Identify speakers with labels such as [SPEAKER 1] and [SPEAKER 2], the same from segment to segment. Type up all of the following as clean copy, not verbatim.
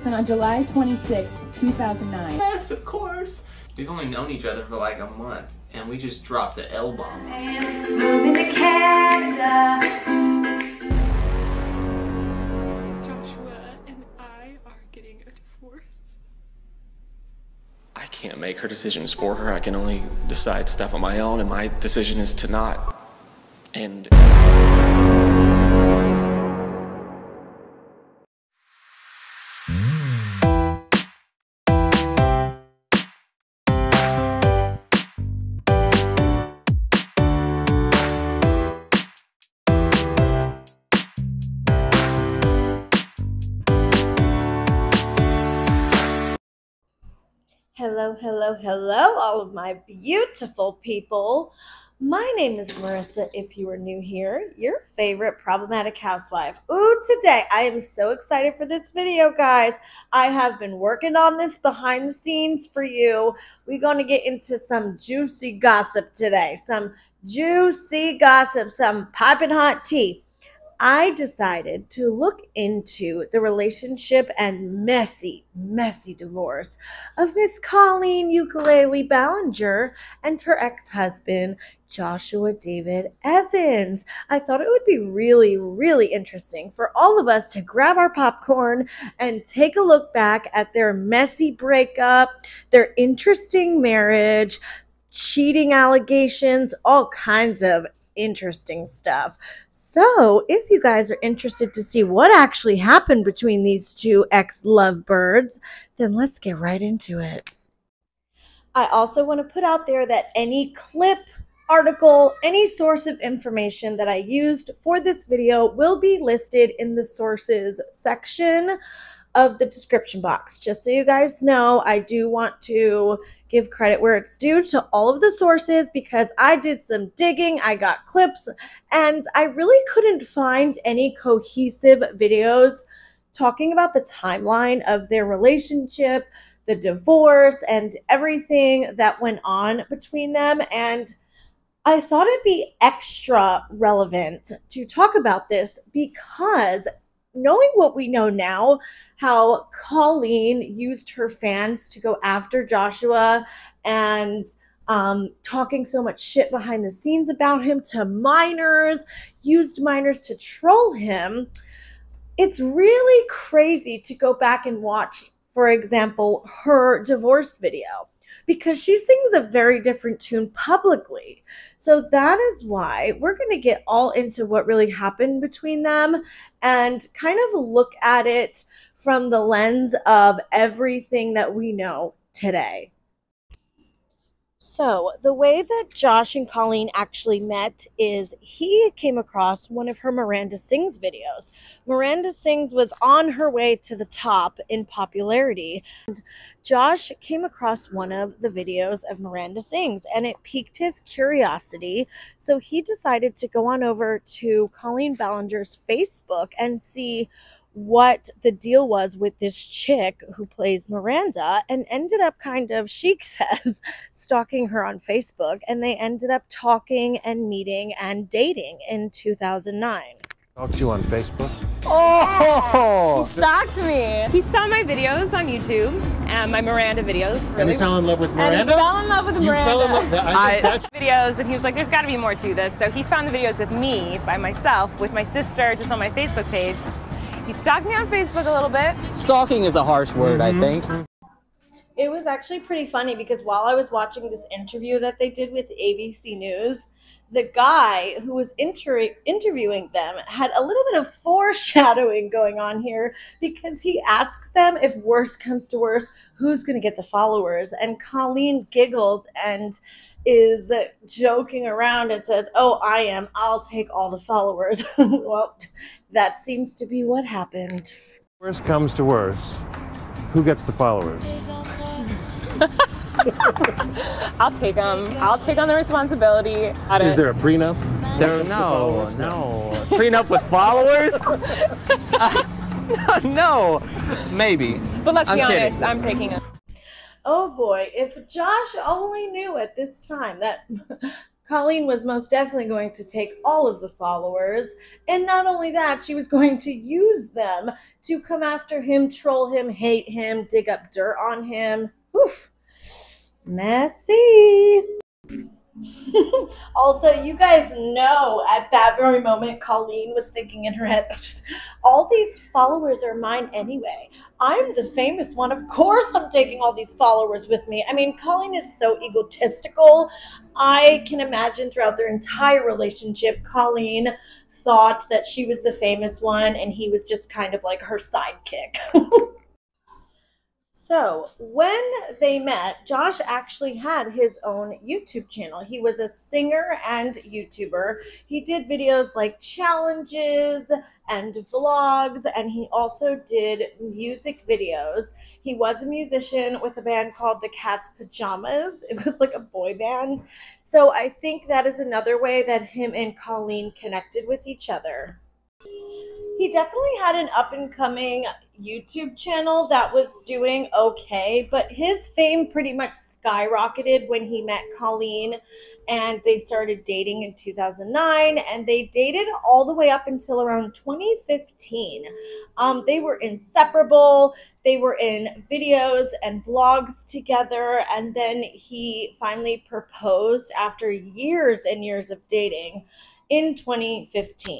[SPEAKER 1] And on July 26th, 2009.
[SPEAKER 2] Yes, of course. We've only known each other for like a month, and we just dropped the L-bomb.
[SPEAKER 3] Moving to Canada.
[SPEAKER 4] Joshua and I are getting a divorce.
[SPEAKER 5] I can't make her decisions for her. I can only decide stuff on my own, and my decision is to not end.
[SPEAKER 6] Hello, hello, hello, all of my beautiful people. My name is Marissa, if you are new here, your favorite problematic housewife. Ooh, today I am so excited for this video, guys. I have been working on this behind the scenes for you. We're going to get into some juicy gossip today, some juicy gossip, some piping hot tea. I decided to look into the relationship and messy divorce of Miss Colleen Ballinger and her ex-husband, Joshua David Evans. I thought it would be really interesting for all of us to grab our popcorn and take a look back at their messy breakup, their interesting marriage, cheating allegations, all kinds of interesting stuff. So if you guys are interested to see what actually happened between these two ex-lovebirds, then let's get right into it. I also want to put out there that any clip, article, any source of information that I used for this video will be listed in the sources section of the description box. Just so you guys know, I do want to give credit where it's due to all of the sources because I did some digging, I got clips, and I really couldn't find any cohesive videos talking about the timeline of their relationship, the divorce, and everything that went on between them. And I thought it'd be extra relevant to talk about this because knowing what we know now, how Colleen used her fans to go after Joshua and talking so much shit behind the scenes about him to minors, used minors to troll him, it's really crazy to go back and watch, for example, her divorce video, because she sings a very different tune publicly. So that is why we're going to get all into what really happened between them and kind of look at it from the lens of everything that we know today. So the way that Josh and Colleen actually met is he came across one of her Miranda Sings videos. Miranda Sings was on her way to the top in popularity. And Josh came across one of the videos of Miranda Sings and it piqued his curiosity. So he decided to go on over to Colleen Ballinger's Facebook and see what the deal was with this chick who plays Miranda, and ended up kind of, she says, stalking her on Facebook, and they ended up talking and meeting and dating in 2009.
[SPEAKER 7] Talked to you on Facebook?
[SPEAKER 4] Oh! He stalked me. He saw my videos on YouTube, and my Miranda videos.
[SPEAKER 7] And he fell in love with Miranda?
[SPEAKER 4] And he fell in love with Miranda.
[SPEAKER 7] You fell in love with
[SPEAKER 4] videos, and he was like, there's got to be more to this. So he found the videos of me, by myself, with my sister, just on my Facebook page. He stalked me on Facebook a little bit.
[SPEAKER 8] Stalking is a harsh word, I think.
[SPEAKER 6] It was actually pretty funny because while I was watching this interview that they did with ABC News, the guy who was interviewing them had a little bit of foreshadowing going on here because he asks them if worse comes to worse, who's going to get the followers? And Colleen giggles and is joking around and says, oh, I'll take all the followers. Well, that seems to be what happened.
[SPEAKER 7] Worst comes to worse, who gets the followers?
[SPEAKER 4] I'll take them. I'll take on the responsibility.
[SPEAKER 7] Is there a prenup?
[SPEAKER 8] No. Prenup with followers? No, maybe.
[SPEAKER 4] But let's be
[SPEAKER 8] kidding.
[SPEAKER 4] honest, I'm taking them.
[SPEAKER 6] Oh boy, if Josh only knew at this time that Colleen was most definitely going to take all of the followers, and not only that, she was going to use them to come after him, troll him, hate him, dig up dirt on him. Oof. Messy. Also, you guys know at that very moment, Colleen was thinking in her head, all these followers are mine anyway. I'm the famous one. Of course I'm taking all these followers with me. I mean, Colleen is so egotistical. I can imagine throughout their entire relationship, Colleen thought that she was the famous one and he was just kind of like her sidekick. So when they met, Josh actually had his own YouTube channel. He was a singer and YouTuber. He did videos like challenges and vlogs, and he also did music videos. He was a musician with a band called The Cat's Pajamas. It was like a boy band. So I think that is another way that him and Colleen connected with each other. He definitely had an up-and-coming YouTube channel that was doing okay, but his fame pretty much skyrocketed when he met Colleen and they started dating in 2009, and they dated all the way up until around 2015. They were inseparable. They were in videos and vlogs together, and then he finally proposed after years and years of dating in 2015.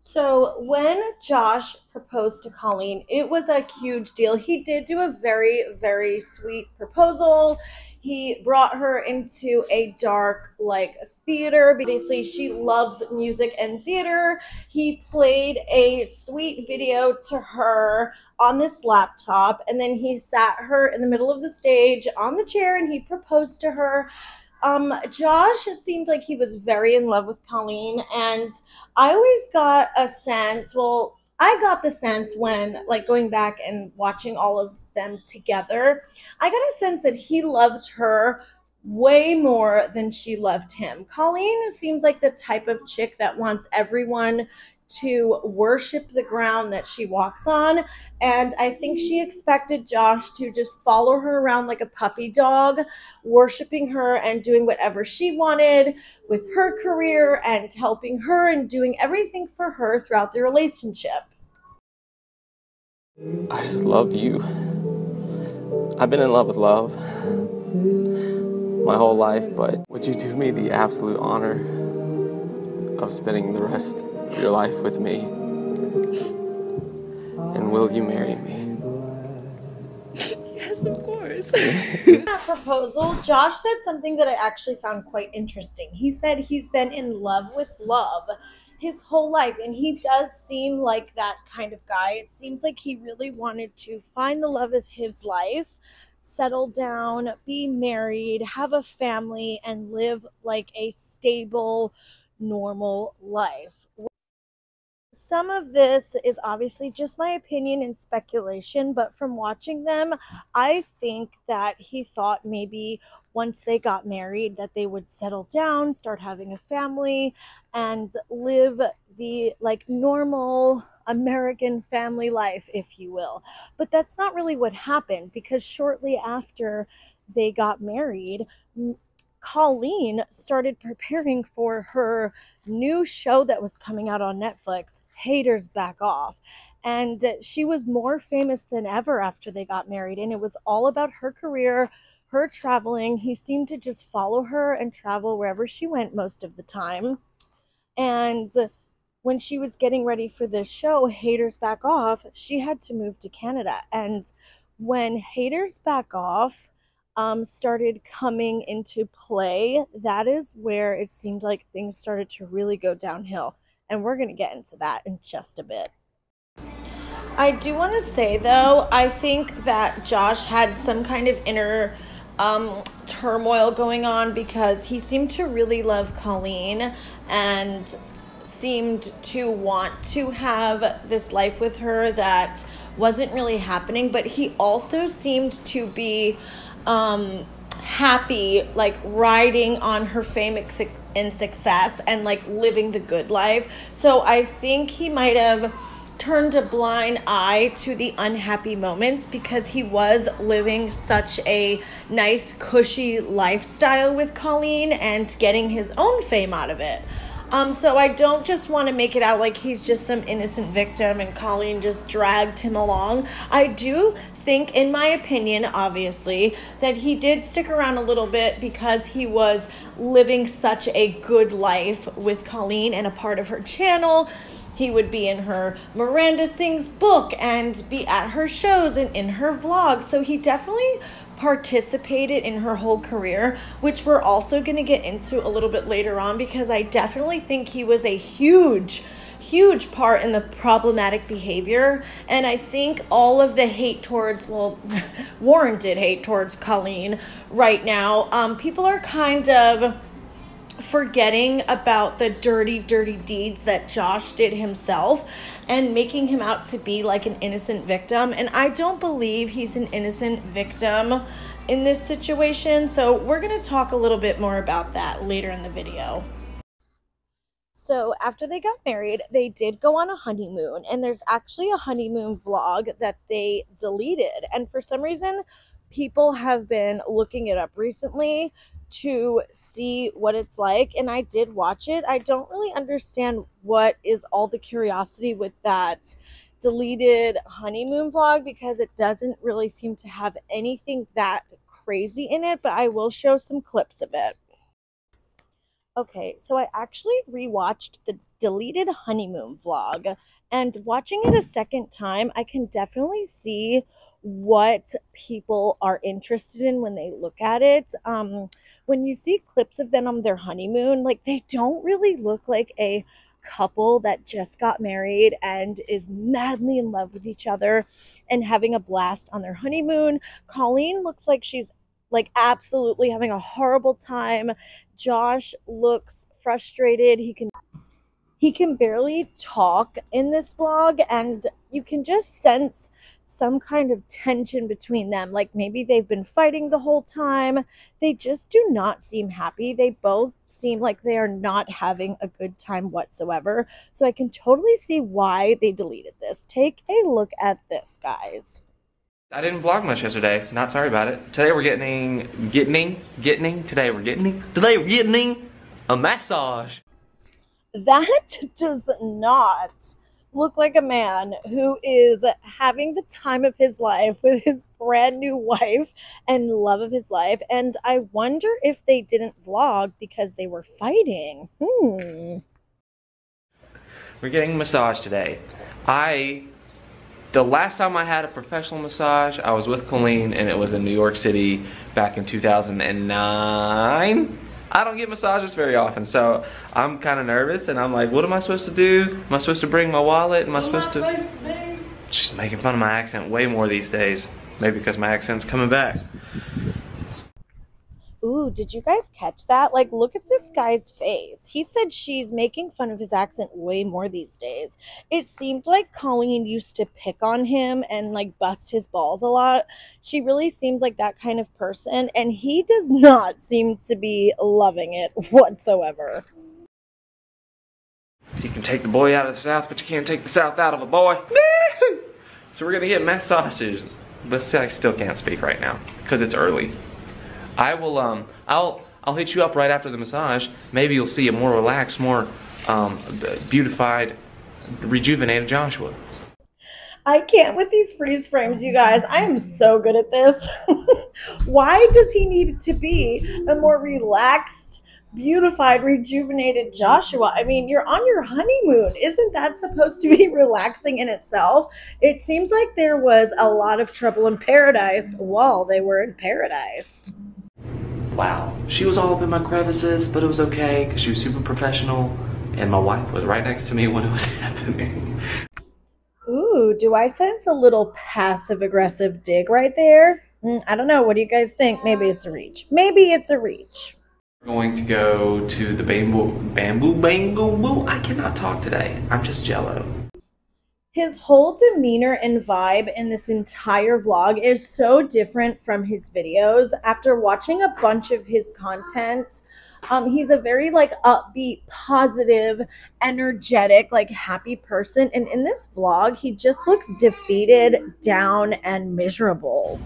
[SPEAKER 6] So when Josh proposed to Colleen, it was a huge deal. He did do a very, very sweet proposal. He brought her into a dark, theater. Obviously, she loves music and theater. He played a sweet video to her on this laptop, and then he sat her in the middle of the stage on the chair, and he proposed to her. Josh seemed like he was very in love with Colleen, and I always got a sense, I got the sense when, going back and watching all of them together, I got a sense that he loved her way more than she loved him. Colleen seems like the type of chick that wants everyone to worship the ground that she walks on, and I think she expected Josh to just follow her around like a puppy dog, worshiping her and doing whatever she wanted with her career and helping her and doing everything for her throughout the relationship.
[SPEAKER 5] I just love you. I've been in love with love my whole life, but would you do me the absolute honor of spending the rest of your life with me? And will you marry me?
[SPEAKER 4] Yes, of course.
[SPEAKER 6] In that proposal, Josh said something that I actually found quite interesting. He said he's been in love with love his whole life, and he does seem like that kind of guy. It seems like he really wanted to find the love of his life, settle down, be married, have a family, and live like a stable, normal life. Some of this is obviously just my opinion and speculation, but from watching them, I think that he thought maybe once they got married that they would settle down, start having a family, and live the normal American family life, if you will. But that's not really what happened, because shortly after they got married, Colleen started preparing for her new show that was coming out on Netflix, Haters Back Off. And she was more famous than ever after they got married. And it was all about her career, her traveling. He seemed to just follow her and travel wherever she went most of the time. And when she was getting ready for this show, Haters Back Off, she had to move to Canada. And when Haters Back Off started coming into play, that is where it seemed like things started to really go downhill. And we're going to get into that in just a bit. I do want to say, though, I think that Josh had some kind of inner turmoil going on, because he seemed to really love Colleen and seemed to want to have this life with her that wasn't really happening, but he also seemed to be happy, riding on her fame and success and living the good life. So I think he might have turned a blind eye to the unhappy moments because he was living such a nice, cushy lifestyle with Colleen and getting his own fame out of it. So I don't just want to make it out like he's just some innocent victim and Colleen just dragged him along. I do think, in my opinion, obviously, that he did stick around a little bit because he was living such a good life with Colleen and a part of her channel. He would be in her Miranda Sings book and be at her shows and in her vlogs. So he definitely participated in her whole career, which we're also going to get into a little bit later on, because I definitely think he was a huge part in the problematic behavior. And I think all of the hate towards, well, warranted hate towards Colleen right now, people are kind of forgetting about the dirty deeds that Josh did himself and making him out to be like an innocent victim. And I don't believe he's an innocent victim in this situation. So we're going to talk a little bit more about that later in the video. So after they got married, they did go on a honeymoon, and there's actually a honeymoon vlog that they deleted. And for some reason, people have been looking it up recently to see what it's like, and I did watch it. I don't really understand what is all the curiosity with that deleted honeymoon vlog, because it doesn't really seem to have anything that crazy in it, but I will show some clips of it. Okay, so I actually rewatched the deleted honeymoon vlog, and watching it a second time, I can definitely see what people are interested in when they look at it. When you see clips of them on their honeymoon, like, they don't really look like a couple that just got married and is madly in love with each other and having a blast on their honeymoon. Colleen looks like she's like absolutely having a horrible time. Josh looks frustrated. He can barely talk in this vlog, and you can just sense some kind of tension between them. Like maybe they've been fighting the whole time. They just do not seem happy. They both seem like they are not having a good time whatsoever. So I can totally see why they deleted this. Take a look at this, guys.
[SPEAKER 8] I didn't vlog much yesterday. Not sorry about it. Today we're getting a massage.
[SPEAKER 6] That does not look like a man who is having the time of his life with his brand new wife and love of his life. And I wonder if they didn't vlog because they were fighting. We're
[SPEAKER 8] getting a massage today. The last time I had a professional massage, I was with Colleen, and it was in New York City back in 2009. I don't get massages very often, so I'm kind of nervous, and I'm like, what am I supposed to do? Am I supposed to bring my wallet? Am I supposed to? She's making fun of my accent way more these days. Maybe because my accent's coming back.
[SPEAKER 6] Ooh, did you guys catch that? Like, look at this guy's face. He said she's making fun of his accent way more these days. It seemed like Colleen used to pick on him and, like, bust his balls a lot. She really seems like that kind of person, and he does not seem to be loving it whatsoever.
[SPEAKER 8] You can take the boy out of the South, but you can't take the South out of a boy. So we're gonna get massages. But I still can't speak right now, because it's early. I will, I'll hit you up right after the massage. Maybe you'll see a more relaxed, more beautified, rejuvenated Joshua.
[SPEAKER 6] I can't with these freeze frames, you guys. I am so good at this. Why does he need to be a more relaxed, beautified, rejuvenated Joshua? I mean, you're on your honeymoon. Isn't that supposed to be relaxing in itself? It seems like there was a lot of trouble in paradise while they were in paradise.
[SPEAKER 8] Wow, she was all up in my crevices, but it was okay because she was super professional, and my wife was right next to me when it was happening.
[SPEAKER 6] Ooh, do I sense a little passive-aggressive dig right there? I don't know. What do you guys think? Maybe it's a reach. Maybe it's a reach.
[SPEAKER 8] We're going to go to the bamboo. I cannot talk today. I'm just jello.
[SPEAKER 6] His whole demeanor and vibe in this entire vlog is so different from his videos. After watching a bunch of his content, he's a very like upbeat, positive, energetic, like happy person. And in this vlog, he just looks defeated, down, and miserable.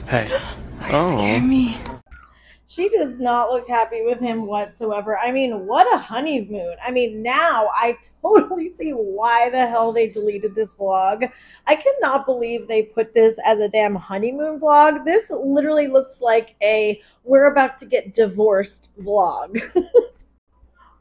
[SPEAKER 8] Hey.
[SPEAKER 4] Scare me.
[SPEAKER 6] She does not look happy with him whatsoever. I mean, what a honeymoon. I mean, now I totally see why the hell they deleted this vlog. I cannot believe they put this as a damn honeymoon vlog. This literally looks like a we're about to get divorced vlog.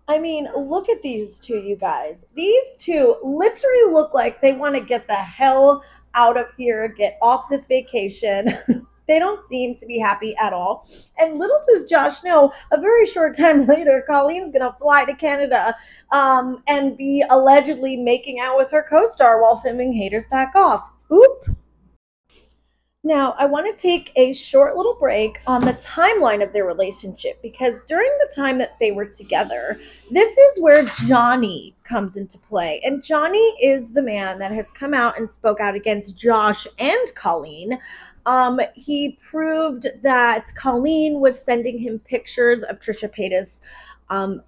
[SPEAKER 6] I mean, look at these two, you guys. These two literally look like they want to get the hell out of here, get off this vacation. They don't seem to be happy at all. And little does Josh know, a very short time later, Colleen's going to fly to Canada and be allegedly making out with her co-star while filming Haters Back Off. Oop. Now, I want to take a short little break on the timeline of their relationship because during the time that they were together, this is where Johnny comes into play. And Johnny is the man that has come out and spoke out against Josh and Colleen. He proved that Colleen was sending him pictures of Trisha Paytas'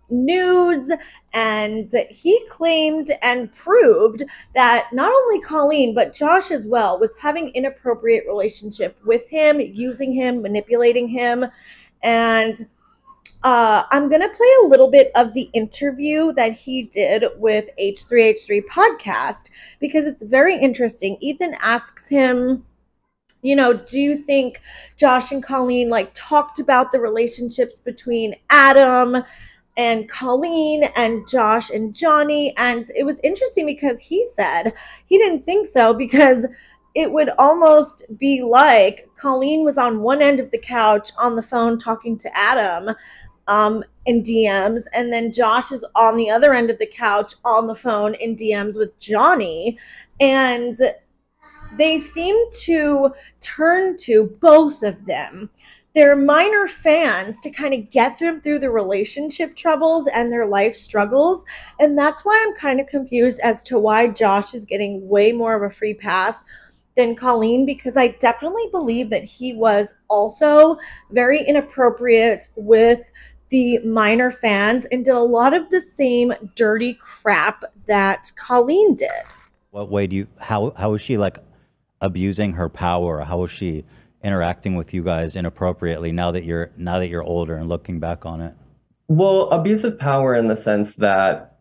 [SPEAKER 6] nudes, and he claimed and proved that not only Colleen but Josh as well was having inappropriate relationship with him, using him, manipulating him. And I'm gonna play a little bit of the interview that he did with H3H3 podcast because it's very interesting. Ethan asks him, you know, do you think Josh and Colleen like talked about the relationships between Adam and Colleen and Josh and Johnny? And it was interesting because he said he didn't think so because it would almost be like Colleen was on one end of the couch on the phone talking to Adam in DMs, and then Josh is on the other end of the couch on the phone in DMs with Johnny. And they seem to turn to both of them. They're minor fans to kind of get them through the relationship troubles and their life struggles. And that's why I'm kind of confused as to why Josh is getting way more of a free pass than Colleen, because I definitely believe that he was also very inappropriate with the minor fans and did a lot of the same dirty crap that Colleen did.
[SPEAKER 9] What way do you, how is she like abusing her power? How is she interacting with you guys inappropriately now that you're older and looking back on it?
[SPEAKER 10] Well, abuse of power in the sense that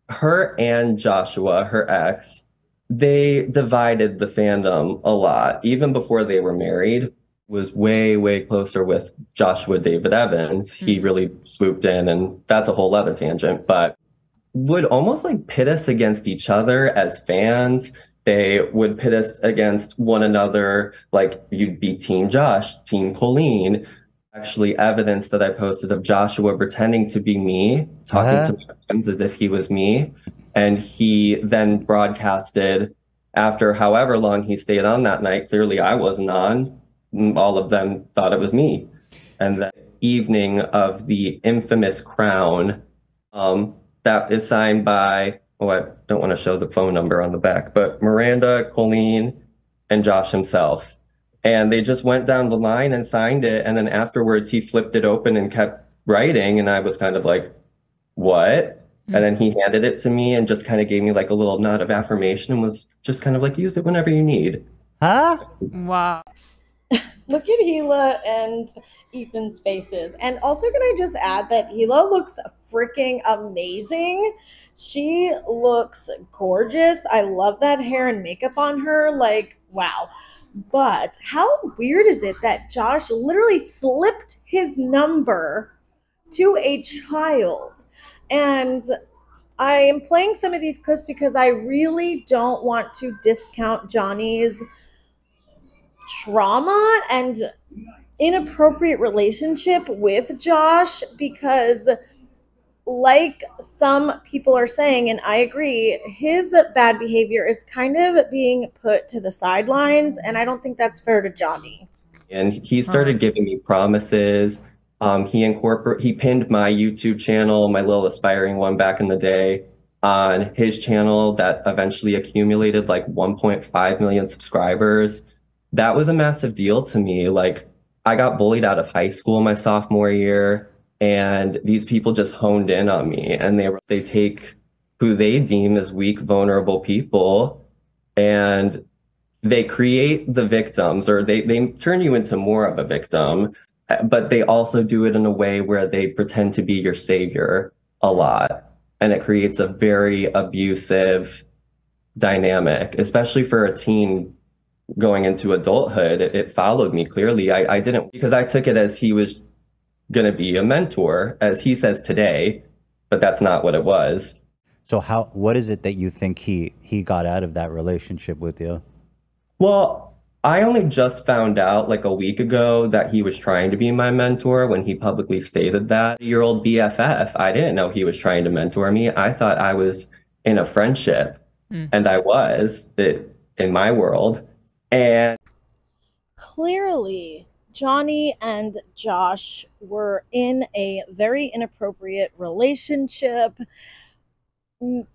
[SPEAKER 10] her and Joshua, her ex, they divided the fandom a lot. Even before they were married, was way, way closer with Joshua David Evans. He really swooped in, and that's a whole other tangent, but would almost like pit us against each other as fans. They would pit us against one another, like you'd be Team Josh, Team Colleen. Actually, evidence that I posted of Joshua pretending to be me, talking to my friends as if he was me. And he then broadcasted after however long he stayed on that night. Clearly, I wasn't on. All of them thought it was me. And the evening of the infamous crown that is signed by, oh, I don't want to show the phone number on the back, but Miranda, Colleen, and Josh himself. And they just went down the line and signed it. And then afterwards, he flipped it open and kept writing. And I was kind of like, what? And then he handed it to me and just kind of gave me like a little nod of affirmation and was just kind of like, use it whenever you need.
[SPEAKER 9] Huh?
[SPEAKER 4] Wow.
[SPEAKER 6] Look at Hila and Ethan's faces. And also, can I just add that Hila looks freaking amazing. She looks gorgeous. I love that hair and makeup on her. Like, wow. But how weird is it that Josh literally slipped his number to a child? And I am playing some of these clips because I really don't want to discount Johnny's trauma and inappropriate relationship with Josh, because like some people are saying, and I agree, his bad behavior is kind of being put to the sidelines, and I don't think that's fair to Johnny.
[SPEAKER 10] And he started giving me promises He pinned my YouTube channel, my little aspiring one back in the day, on his channel that eventually accumulated like 1.5 million subscribers. That was a massive deal to me. Like, I got bullied out of high school my sophomore year, and these people just honed in on me, and they take who they deem as weak, vulnerable people, and they create the victims, or they turn you into more of a victim, but they also do it in a way where they pretend to be your savior a lot. And it creates a very abusive dynamic, especially for a teen going into adulthood. It followed me clearly. I didn't, because I took it as he was going to be a mentor, as he says today, but that's not what it was.
[SPEAKER 9] So what is it that you think he got out of that relationship with you?
[SPEAKER 10] Well, I only just found out like a week ago that he was trying to be my mentor when he publicly stated that. Year-old BFF, I didn't know he was trying to mentor me. I thought I was in a friendship, and I was in my world. And
[SPEAKER 6] clearly, Johnny and Josh were in a very inappropriate relationship.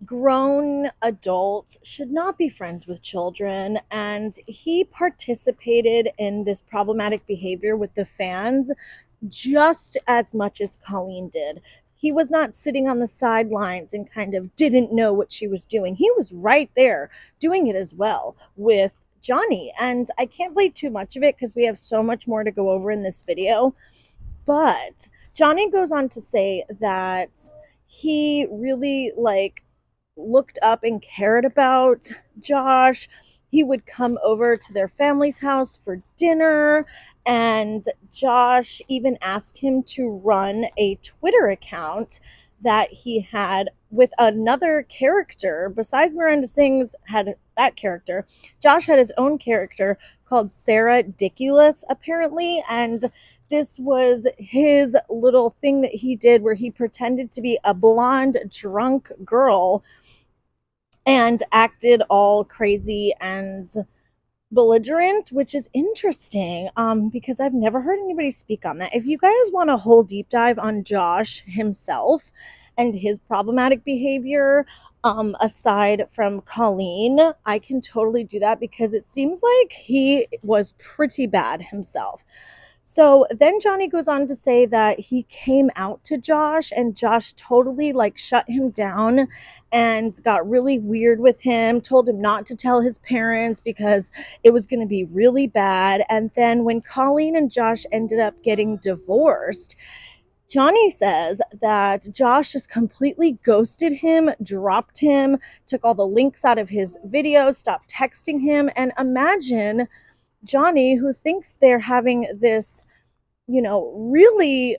[SPEAKER 6] Grown adults should not be friends with children, and he participated in this problematic behavior with the fans just as much as Colleen did. He was not sitting on the sidelines and kind of didn't know what she was doing. He was right there doing it as well with Johnny, and I can't play too much of it because we have so much more to go over in this video. But Johnny goes on to say that he really looked up and cared about Josh. He would come over to their family's house for dinner, and Josh even asked him to run a Twitter account that he had with another character. Besides Miranda Sings had that character, Josh had his own character called Sarah Dickulous, apparently, and this was his little thing that he did where he pretended to be a blonde, drunk girl and acted all crazy and belligerent, which is interesting because I've never heard anybody speak on that. If you guys want a whole deep dive on Josh himself and his problematic behavior, aside from Colleen, I can totally do that because it seems like he was pretty bad himself. So then Johnny goes on to say that he came out to Josh, and Josh totally shut him down and got really weird with him, told him not to tell his parents because it was going to be really bad. And then when Colleen and Josh ended up getting divorced, Johnny says that Josh just completely ghosted him, dropped him, took all the links out of his videos, stopped texting him. And imagine Johnny, who thinks they're having this, really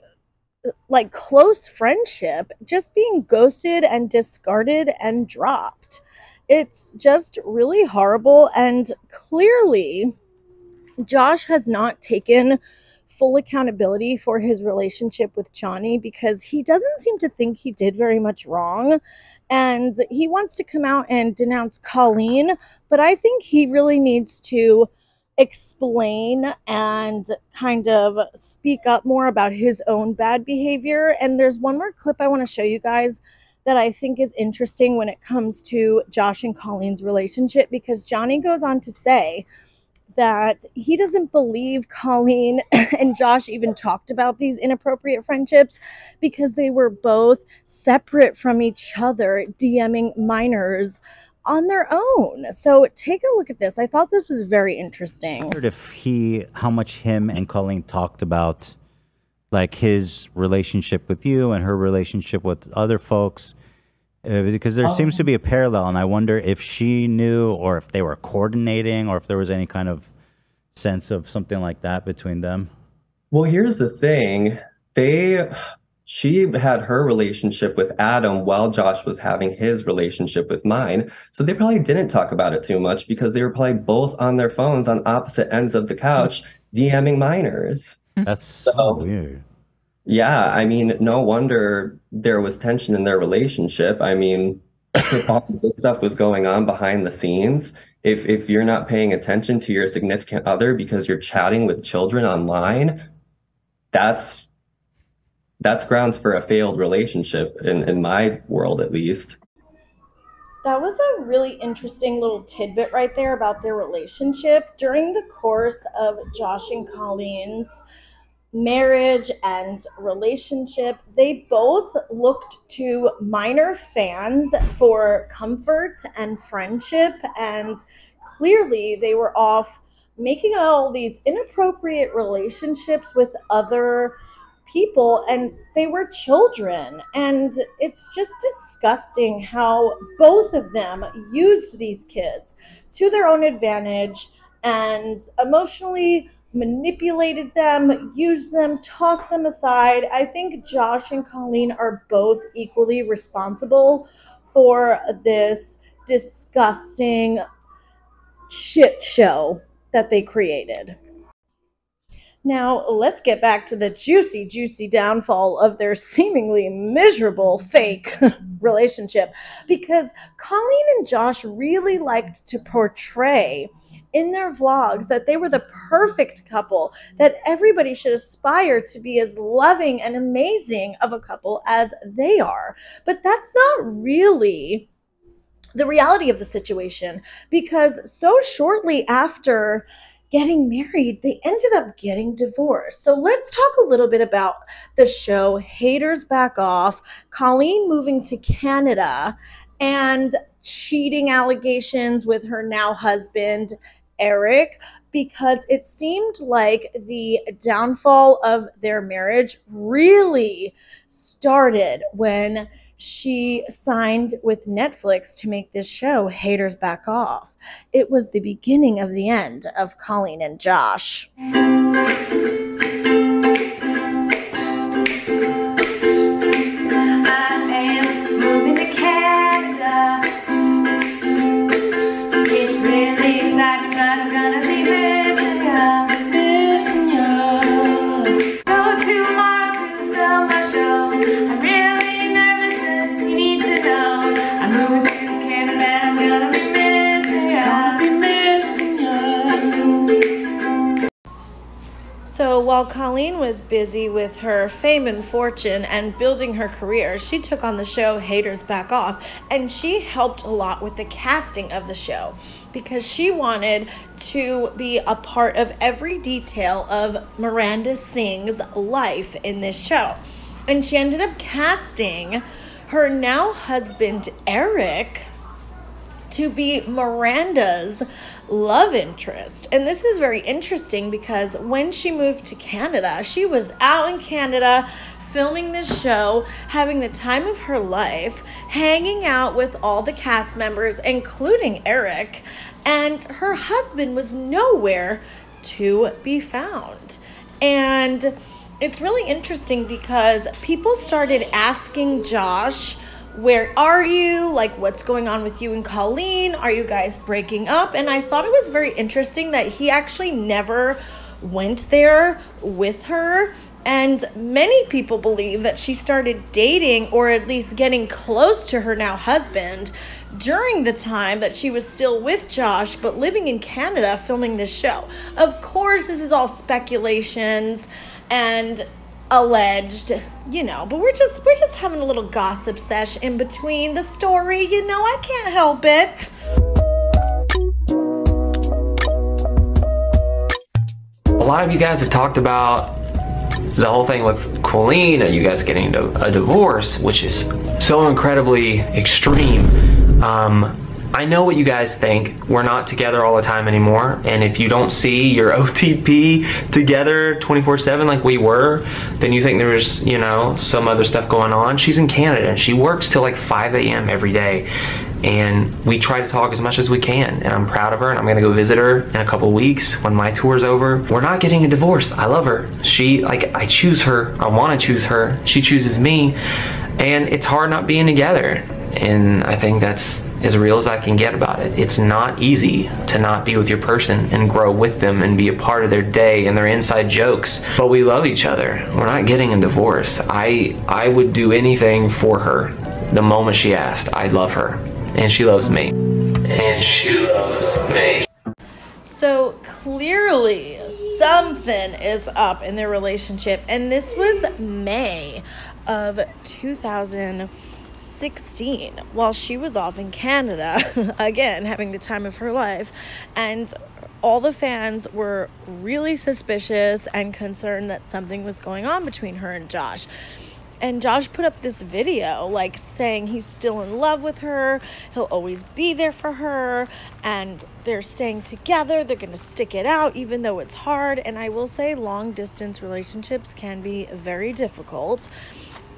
[SPEAKER 6] close friendship, just being ghosted and discarded and dropped. It's just really horrible. And clearly, Josh has not taken full accountability for his relationship with Johnny because he doesn't seem to think he did very much wrong. And he wants to come out and denounce Colleen, but I think he really needs to explain and kind of speak up more about his own bad behavior. And there's one more clip I want to show you guys that I think is interesting when it comes to Josh and Colleen's relationship, because Johnny goes on to say that he doesn't believe Colleen and Josh even talked about these inappropriate friendships because they were both separate from each other, DMing minors on their own. So take a look at this. I thought this was very interesting.
[SPEAKER 9] I wondered how much him and Colleen talked about his relationship with you and her relationship with other folks, because there seems to be a parallel, and I wonder if she knew or if they were coordinating or if there was any kind of sense of something like that between them.
[SPEAKER 10] Well, here's the thing. She had her relationship with Adam while Josh was having his relationship with mine. So they probably didn't talk about it too much because they were probably both on their phones on opposite ends of the couch DMing minors.
[SPEAKER 9] That's so weird.
[SPEAKER 10] Yeah, I mean, no wonder there was tension in their relationship. I mean, if all this stuff was going on behind the scenes, if you're not paying attention to your significant other because you're chatting with children online, that's that's grounds for a failed relationship in my world, at least.
[SPEAKER 6] That was a really interesting little tidbit right there about their relationship. During the course of Josh and Colleen's marriage and relationship, they both looked to minor fans for comfort and friendship, and clearly they were off making all these inappropriate relationships with other people, and they were children. And it's just disgusting how both of them used these kids to their own advantage and emotionally manipulated them, used them, tossed them aside. I think Josh and Colleen are both equally responsible for this disgusting shit show that they created. Now, let's get back to the juicy downfall of their seemingly miserable fake relationship, because Colleen and Josh really liked to portray in their vlogs that they were the perfect couple, that everybody should aspire to be as loving and amazing of a couple as they are. But that's not really the reality of the situation, because so shortly after getting married, they ended up getting divorced. So let's talk a little bit about the show Haters Back Off, Colleen moving to Canada, and cheating allegations with her now husband, Eric, because it seemed like the downfall of their marriage really started when she signed with Netflix to make this show, Haters Back Off. It was the beginning of the end of Colleen and Josh. So while Colleen was busy with her fame and fortune and building her career, she took on the show Haters Back Off, and she helped a lot with the casting of the show because she wanted to be a part of every detail of Miranda Singh's life in this show. And she ended up casting her now husband, Eric, to be Miranda's love interest. And this is very interesting because when she moved to Canada, she was out in Canada filming this show, having the time of her life, hanging out with all the cast members, including Eric, and her husband was nowhere to be found. And it's really interesting because people started asking Josh, where are you? Like, what's going on with you and Colleen? Are you guys breaking up? And I thought it was very interesting that he actually never went there with her. And many people believe that she started dating, or at least getting close to her now husband, during the time that she was still with Josh, but living in Canada filming this show. Of course, this is all speculations and alleged, you know, but we're just having a little gossip sesh in between the story, you know. I can't help it.
[SPEAKER 8] A lot of you guys have talked about the whole thing with Colleen and you guys getting a divorce, which is so incredibly extreme. I know what you guys think. We're not together all the time anymore, and if you don't see your OTP together 24/7 like we were, then you think there's, you know, some other stuff going on. She's in Canada and she works till like 5 a.m. every day, and we try to talk as much as we can, and I'm proud of her, and I'm gonna go visit her in a couple weeks when my tour's over. We're not getting a divorce. I love her. I choose her. I want to choose her. She chooses me, and it's hard not being together, and I think that's as real as I can get about it. It's not easy to not be with your person and grow with them and be a part of their day and their inside jokes, but we love each other. We're not getting a divorce. I would do anything for her the moment she asked. I love her, and she loves me. And she loves me.
[SPEAKER 6] So clearly something is up in their relationship. And this was May of 2016 while she was off in Canada, again, having the time of her life. And all the fans were really suspicious and concerned that something was going on between her and Josh. And Josh put up this video, like, saying he's still in love with her, he'll always be there for her, and they're staying together, they're gonna stick it out even though it's hard. And I will say long-distance relationships can be very difficult.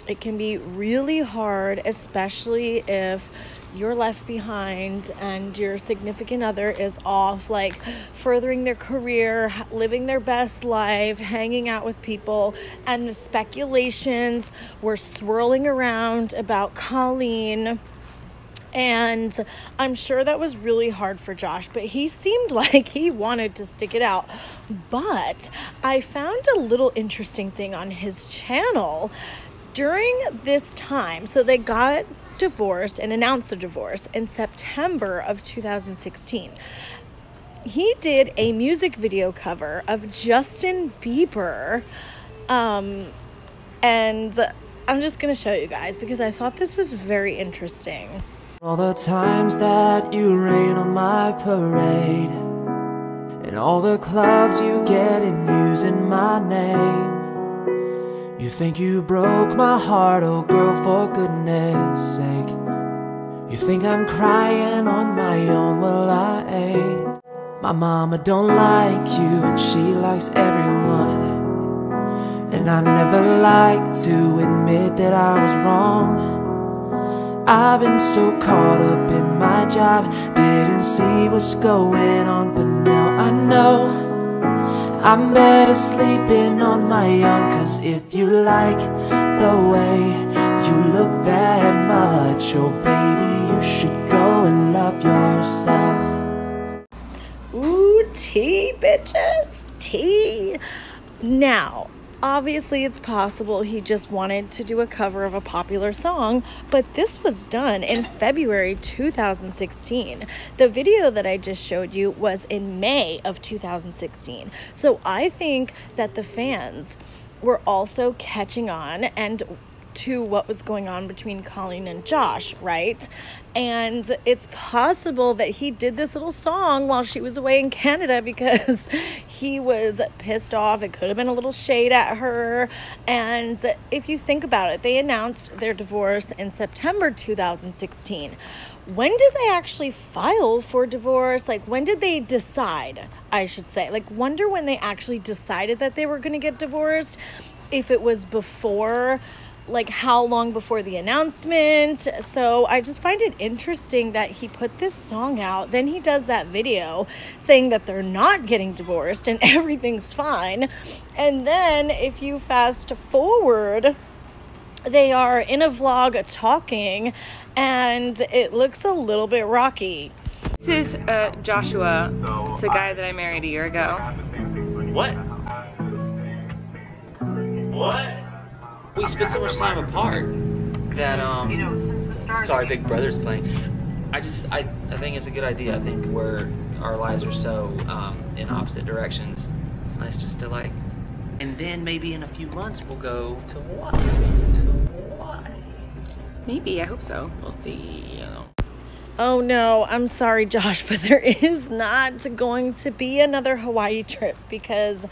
[SPEAKER 6] It can be really hard, especially if you're left behind and your significant other is off, like, furthering their career, living their best life, hanging out with people, and the speculations were swirling around about Colleen. And I'm sure that was really hard for Josh, but he seemed like he wanted to stick it out. But I found a little interesting thing on his channel during this time. So they got divorced and announced the divorce in September of 2016. He did a music video cover of Justin Bieber, and I'm just gonna show you guys because I thought this was very interesting.
[SPEAKER 11] All the times that you rain on my parade, and all the clubs you get in using my name. You think you broke my heart, oh girl, for goodness sake. You think I'm crying on my own, well I ain't. My mama don't like you and she likes everyone, and I never like to admit that I was wrong. I've been so caught up in my job, didn't see what's going on, but now I know I'm better sleeping on my own. Cause if you like the way you look that much, oh baby, you should go and love yourself.
[SPEAKER 6] Ooh, tea, bitches, tea. Now, obviously it's possible he just wanted to do a cover of a popular song, but this was done in February 2016. The video that I just showed you was in May of 2016. So I think that the fans were also catching on and to what was going on between Colleen and Josh, right? And it's possible that he did this little song while she was away in Canada because he was pissed off. It could have been a little shade at her. And if you think about it, they announced their divorce in September 2016. When did they actually file for divorce? Like, when did they decide, I should say? Like, wonder when they actually decided that they were going to get divorced. If it was before, like how long before the announcement. So I just find it interesting that he put this song out, then he does that video saying that they're not getting divorced and everything's fine. And then if you fast forward, they are in a vlog talking and it looks a little bit rocky.
[SPEAKER 4] This is Joshua. It's a guy that I married a year ago.
[SPEAKER 2] What? What? We spent so much time apart that you know, since the start. Sorry, Big Brother's playing. I think it's a good idea. I think where our lives are so in opposite directions, it's nice just to like. And then maybe in a few months we'll go to Hawaii.
[SPEAKER 4] Maybe, I hope so. We'll see. You know.
[SPEAKER 6] Oh no, I'm sorry, Josh, but there is not going to be another Hawaii trip because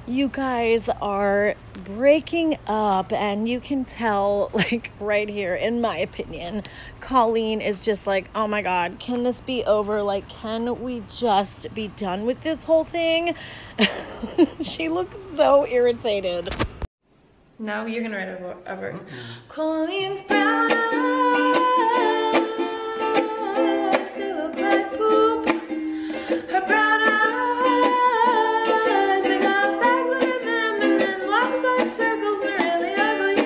[SPEAKER 6] you guys are breaking up, and you can tell, like, right here, in my opinion, Colleen is just like, oh my god, can this be over? Like, can we just be done with this whole thing? She looks so irritated.
[SPEAKER 4] No, you're gonna write a verse. Colleen's brown eyes, they look like poop. Her brown eyes, they got bags under them, and then lots of dark circles, and they're really ugly.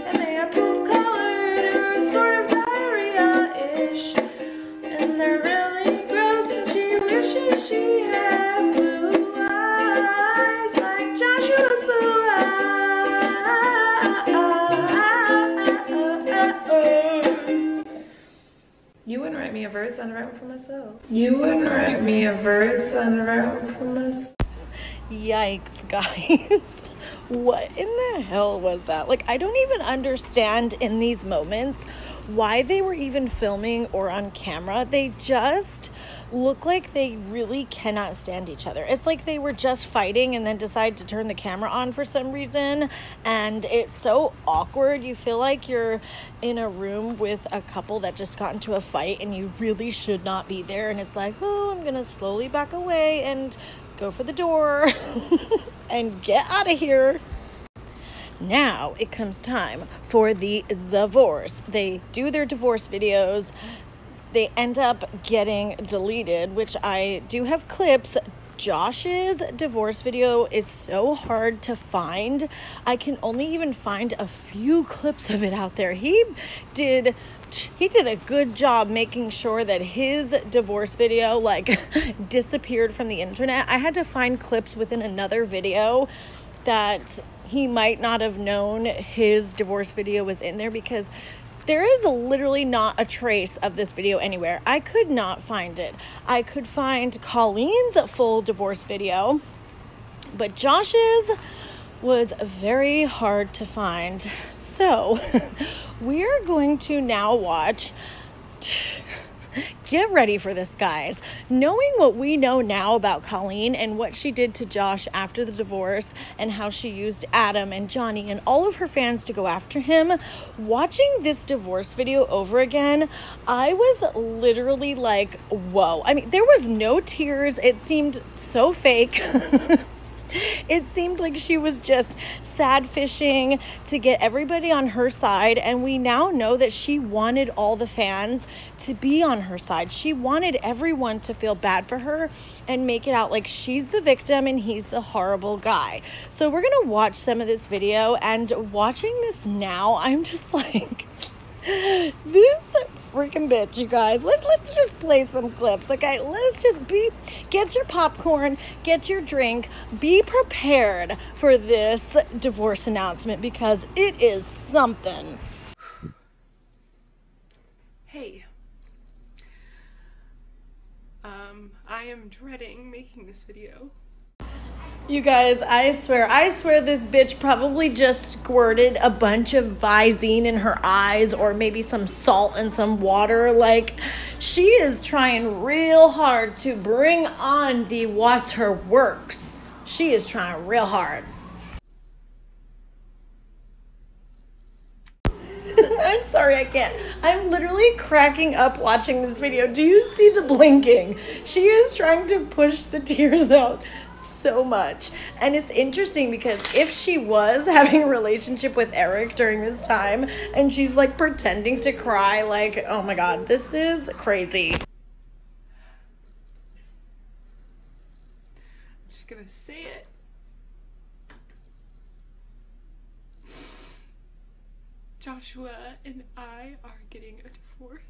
[SPEAKER 4] And they are poop colored, or sort of diarrhea-ish. And they're really gross, and she wishes she had blue eyes, like Joshua's blue eyes. You wouldn't write me a verse, I'd write one for myself. You wouldn't write me a verse, I'd write one for myself.
[SPEAKER 6] Yikes, guys. What in the hell was that? Like, I don't even understand in these moments why they were even filming or on camera. They just look like they really cannot stand each other. It's like they were just fighting and then decided to turn the camera on for some reason, and it's so awkward. You feel like you're in a room with a couple that just got into a fight and you really should not be there, and it's like, oh, I'm gonna slowly back away and go for the door and get out of here. Now it comes time for the divorce. They do their divorce videos. They end up getting deleted, which I do have clips. Josh's divorce video is so hard to find. I can only even find a few clips of it out there. He did a good job making sure that his divorce video like disappeared from the internet. I had to find clips within another video that he might not have known his divorce video was in there, because there is literally not a trace of this video anywhere. I could not find it. I could find Colleen's full divorce video, but Josh's was very hard to find. So we're going to now watch. Get ready for this, guys. Knowing what we know now about Colleen and what she did to Josh after the divorce and how she used Adam and Johnny and all of her fans to go after him, watching this divorce video over again, I was literally like, whoa. I mean, there was no tears. It seemed so fake. It seemed like she was just sad fishing to get everybody on her side, and we now know that she wanted all the fans to be on her side. She wanted everyone to feel bad for her and make it out like she's the victim and he's the horrible guy. So we're gonna watch some of this video, and watching this now, I'm just like, this freaking bitch, you guys. Let's just play some clips, okay? Let's just get your popcorn, get your drink, be prepared for this divorce announcement, because it is something.
[SPEAKER 4] Hey, I am dreading making this video.
[SPEAKER 6] You guys, I swear this bitch probably just squirted a bunch of Visine in her eyes, or maybe some salt and some water. Like, she is trying real hard to bring on the watch her works. She is trying real hard. I'm sorry, I can't. I'm literally cracking up watching this video. Do you see the blinking? She is trying to push the tears out so much. And it's interesting because if she was having a relationship with Eric during this time and she's like pretending to cry, like, oh my god, this is crazy.
[SPEAKER 4] I'm just gonna say it. Joshua and I are getting a divorce.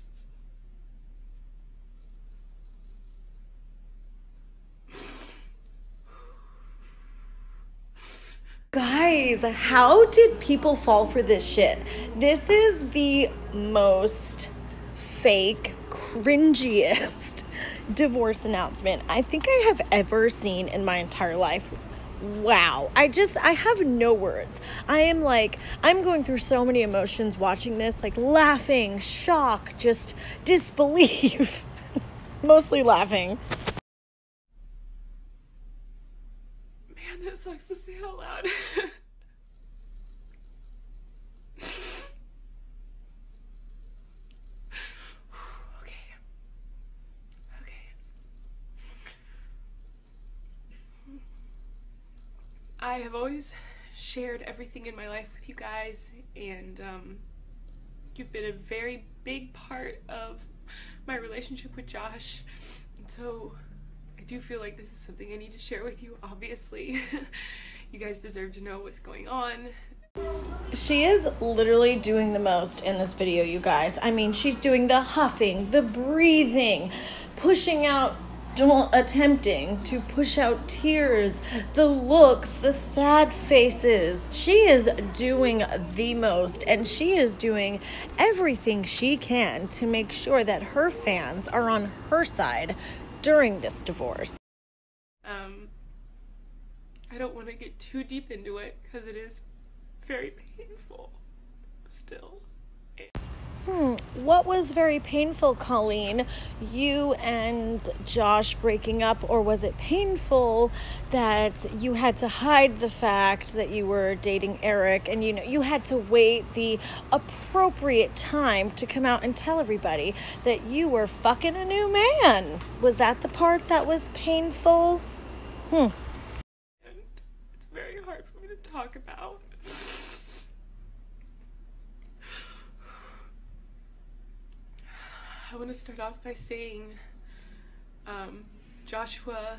[SPEAKER 6] Guys, how did people fall for this shit? This is the most fake, cringiest divorce announcement I think I have ever seen in my entire life. Wow. I have no words. I'm going through so many emotions watching this, like laughing, shock, just disbelief. Mostly laughing.
[SPEAKER 4] Man, that sucks to say out loud. I have always shared everything in my life with you guys, and you've been a very big part of my relationship with Josh, and so I do feel like this is something I need to share with you, obviously. You guys deserve to know what's going on.
[SPEAKER 6] She is literally doing the most in this video, you guys. I mean, she's doing the huffing, the breathing, pushing out attempting to push out tears, the looks, the sad faces. She is doing the most, and she is doing everything she can to make sure that her fans are on her side during this divorce.
[SPEAKER 4] I don't want to get too deep into it because it is very painful still.
[SPEAKER 6] What was very painful, Colleen? You and Josh breaking up, or was it painful that you had to hide the fact that you were dating Eric, and you had to wait the appropriate time to come out and tell everybody that you were fucking a new man? Was that the part that was painful?
[SPEAKER 4] And it's very hard for me to talk about. I want to start off by saying Joshua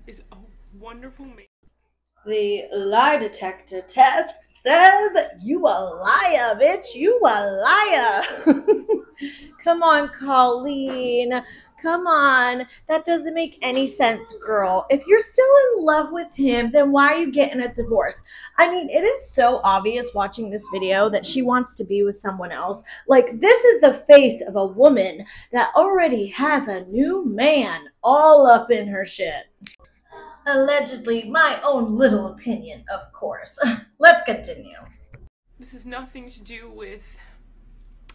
[SPEAKER 4] is a wonderful man.
[SPEAKER 6] The lie detector test says you a liar, bitch. You a liar. Come on, Colleen. Come on. That doesn't make any sense, girl. If you're still in love with him, then why are you getting a divorce? I mean, it is so obvious watching this video that she wants to be with someone else. Like, this is the face of a woman that already has a new man all up in her shit. Allegedly, my own little opinion, of course. Let's continue.
[SPEAKER 4] This has nothing to do with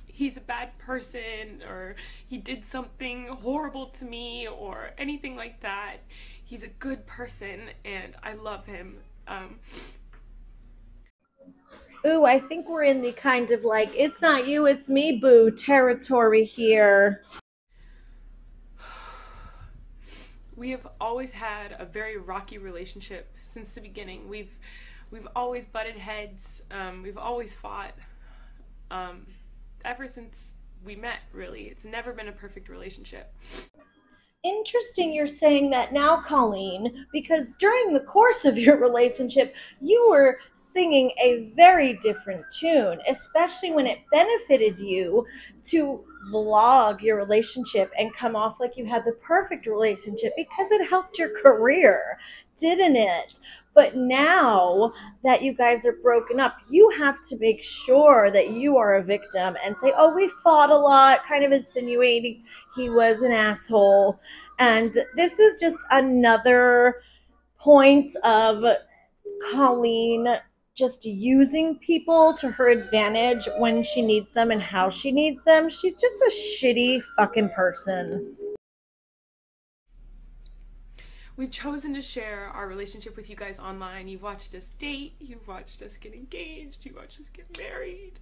[SPEAKER 4] he's a bad person or he did something horrible to me or anything like that. He's a good person and I love him.
[SPEAKER 6] Ooh, I think we're in the kind of like, it's not you, it's me, boo territory here.
[SPEAKER 4] We have always had a very rocky relationship since the beginning. We've always butted heads. We've always fought. Ever since we met, really. It's never been a perfect relationship.
[SPEAKER 6] Interesting you're saying that now, Colleen, because during the course of your relationship, you were singing a very different tune, especially when it benefited you to vlog your relationship and come off like you had the perfect relationship because it helped your career, didn't it? But now that you guys are broken up, you have to make sure that you are a victim and say, oh, we fought a lot, kind of insinuating he was an asshole. And this is just another point of Colleen just using people to her advantage when she needs them and how she needs them. She's just a shitty fucking person.
[SPEAKER 4] We've chosen to share our relationship with you guys online. You've watched us date, you've watched us get engaged, you've watched us get married.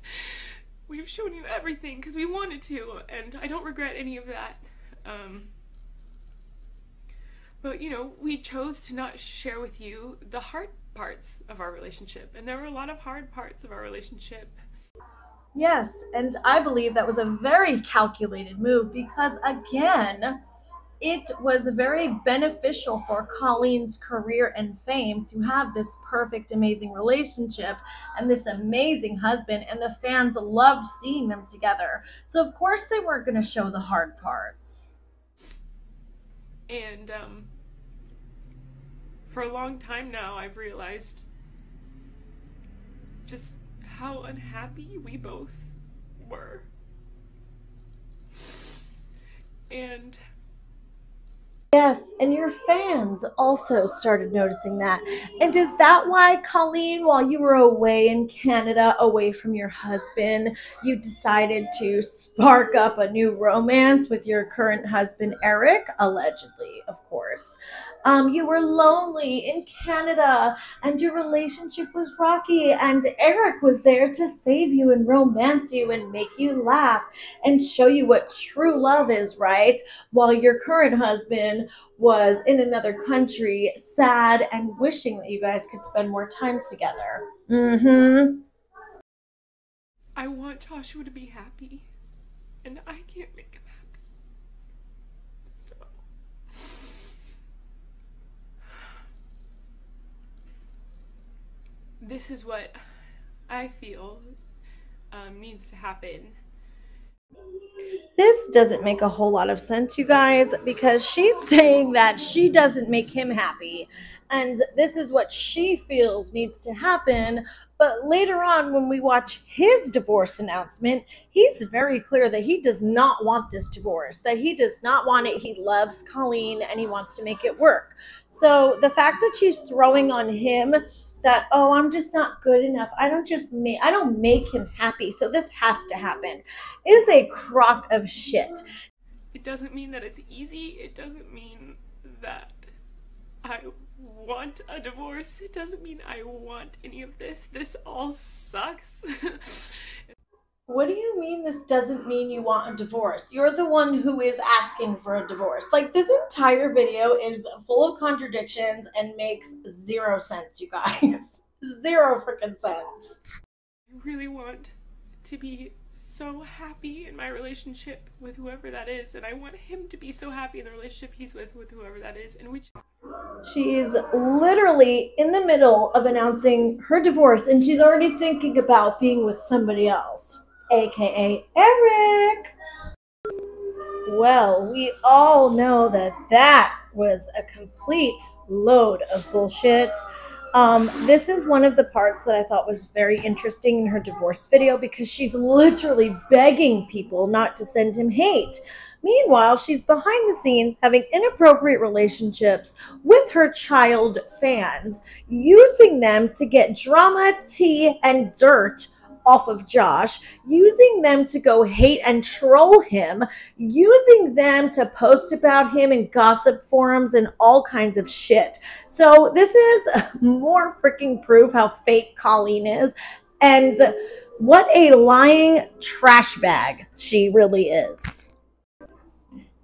[SPEAKER 4] We've shown you everything because we wanted to, and I don't regret any of that. But, you know, we chose to not share with you the hard parts of our relationship, and there were a lot of hard parts of our relationship.
[SPEAKER 6] Yes, and I believe that was a very calculated move because, again, it was very beneficial for Colleen's career and fame to have this perfect, amazing relationship and this amazing husband, and the fans loved seeing them together. So, of course, they weren't going to show the hard parts.
[SPEAKER 4] And, for a long time now, I've realized just how unhappy we both were. And
[SPEAKER 6] yes, and your fans also started noticing that. And is that why, Colleen, while you were away in Canada, away from your husband, you decided to spark up a new romance with your current husband, Eric? Allegedly, of course. You were lonely in Canada, and your relationship was rocky, and Eric was there to save you and romance you and make you laugh and show you what true love is, right? While your current husband was in another country, sad and wishing that you guys could spend more time together.
[SPEAKER 4] I want Joshua to be happy, and I can't make him happy. So this is what I feel needs to happen.
[SPEAKER 6] This doesn't make a whole lot of sense, you guys, because she's saying that she doesn't make him happy, and this is what she feels needs to happen. But later on, when we watch his divorce announcement, he's very clear that he does not want this divorce, that he does not want it. He loves Colleen and he wants to make it work. So the fact that she's throwing on him that, oh, I'm just not good enough, I don't make him happy, so this has to happen, is a crock of shit.
[SPEAKER 4] It doesn't mean that it's easy. It doesn't mean that I want a divorce. It doesn't mean I want any of this. This all sucks.
[SPEAKER 6] What do you mean this doesn't mean you want a divorce? You're the one who is asking for a divorce. Like, this entire video is full of contradictions and makes zero sense, you guys. Zero freaking sense.
[SPEAKER 4] I really want to be so happy in my relationship with whoever that is, and I want him to be so happy in the relationship he's with whoever that is, and
[SPEAKER 6] she's literally in the middle of announcing her divorce, and she's already thinking about being with somebody else, aka Eric. Well, we all know that that was a complete load of bullshit. This is one of the parts that I thought was very interesting in her divorce video, because she's literally begging people not to send him hate. Meanwhile, she's behind the scenes having inappropriate relationships with her child fans, using them to get drama, tea, and dirt off of Josh, using them to go hate and troll him, using them to post about him in gossip forums and all kinds of shit. So this is more freaking proof how fake Colleen is, and what a lying trash bag she really is.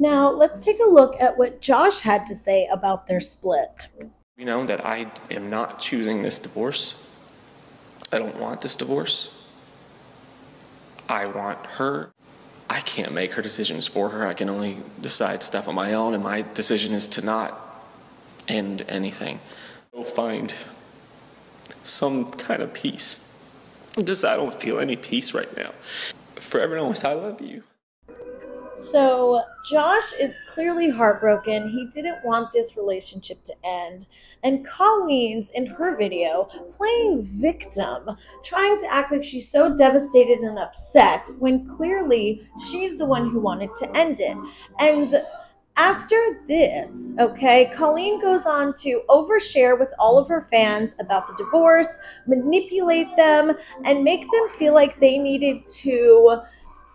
[SPEAKER 6] Now, let's take a look at what Josh had to say about their split.
[SPEAKER 5] You know that I am not choosing this divorce. I don't want this divorce. I want her. I can't make her decisions for her. I can only decide stuff on my own, and my decision is to not end anything. Go find some kind of peace, because I don't feel any peace right now. Forever knows I love you.
[SPEAKER 6] So Josh is clearly heartbroken. He didn't want this relationship to end. And Colleen's in her video playing victim, trying to act like she's so devastated and upset when clearly she's the one who wanted to end it. And after this, okay, Colleen goes on to overshare with all of her fans about the divorce, manipulate them, and make them feel like they needed to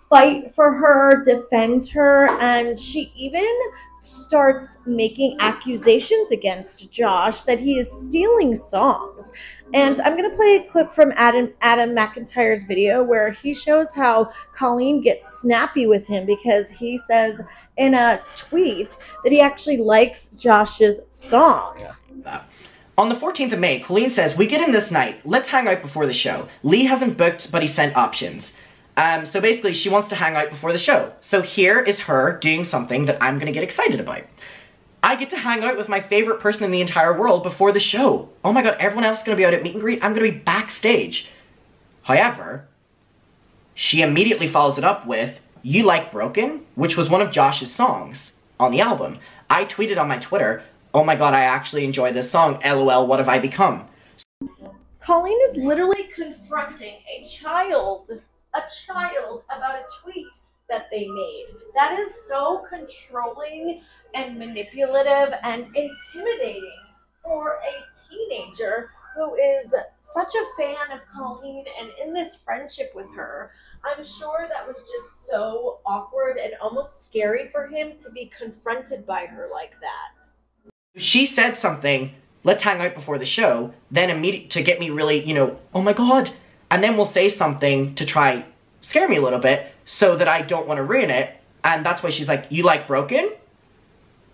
[SPEAKER 6] fight for her, defend her, and she even starts making accusations against Josh that he is stealing songs. And I'm going to play a clip from Adam McIntyre's video where he shows how Colleen gets snappy with him because he says in a tweet that he actually likes Josh's song.
[SPEAKER 12] On the 14th of May, Colleen says, "We get in this night. Let's hang out before the show. Lee hasn't booked, but he sent options." So basically, she wants to hang out before the show. So here is her doing something that I'm going to get excited about. I get to hang out with my favorite person in the entire world before the show. Oh my god, everyone else is going to be out at meet and greet. I'm going to be backstage. However, she immediately follows it up with, "You Like Broken?" which was one of Josh's songs on the album. I tweeted on my Twitter, "Oh my god, I actually enjoy this song. LOL, what have I become?"
[SPEAKER 6] Colleen is literally confronting a child about a tweet that they made. That is so controlling and manipulative and intimidating for a teenager who is such a fan of Colleen and in this friendship with her. I'm sure that was just so awkward and almost scary for him to be confronted by her like that.
[SPEAKER 12] She said something, "Let's hang out before the show," then immediately to get me really, oh my god. And then we'll say something to try scare me a little bit so that I don't want to ruin it. And that's why she's like, "You like Broken?"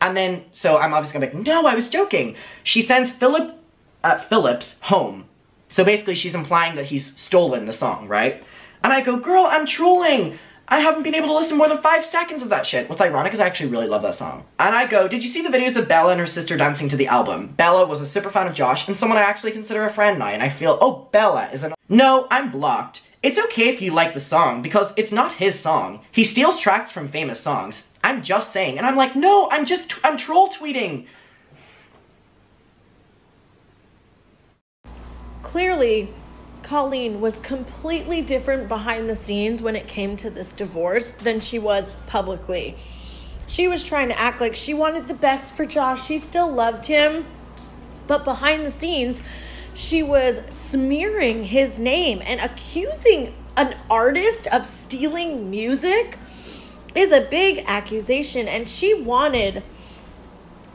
[SPEAKER 12] And then, so I'm obviously gonna be like, "No, I was joking." She sends Phillips home. So basically she's implying that he's stolen the song, right? And I go, "Girl, I'm trolling. I haven't been able to listen more than 5 seconds of that shit." What's ironic is I actually really love that song. And I go, "Did you see the videos of Bella and her sister dancing to the album? Bella was a super fan of Josh and someone I actually consider a friend now, and I feel, oh, Bella is an..." No, I'm blocked. It's okay if you like the song, because it's not his song. He steals tracks from famous songs. I'm just saying. And I'm like, no, I'm troll tweeting.
[SPEAKER 6] Clearly, Colleen was completely different behind the scenes when it came to this divorce than she was publicly. She was trying to act like she wanted the best for Josh. She still loved him. But behind the scenes, she was smearing his name and accusing an artist of stealing music is a big accusation. And she wanted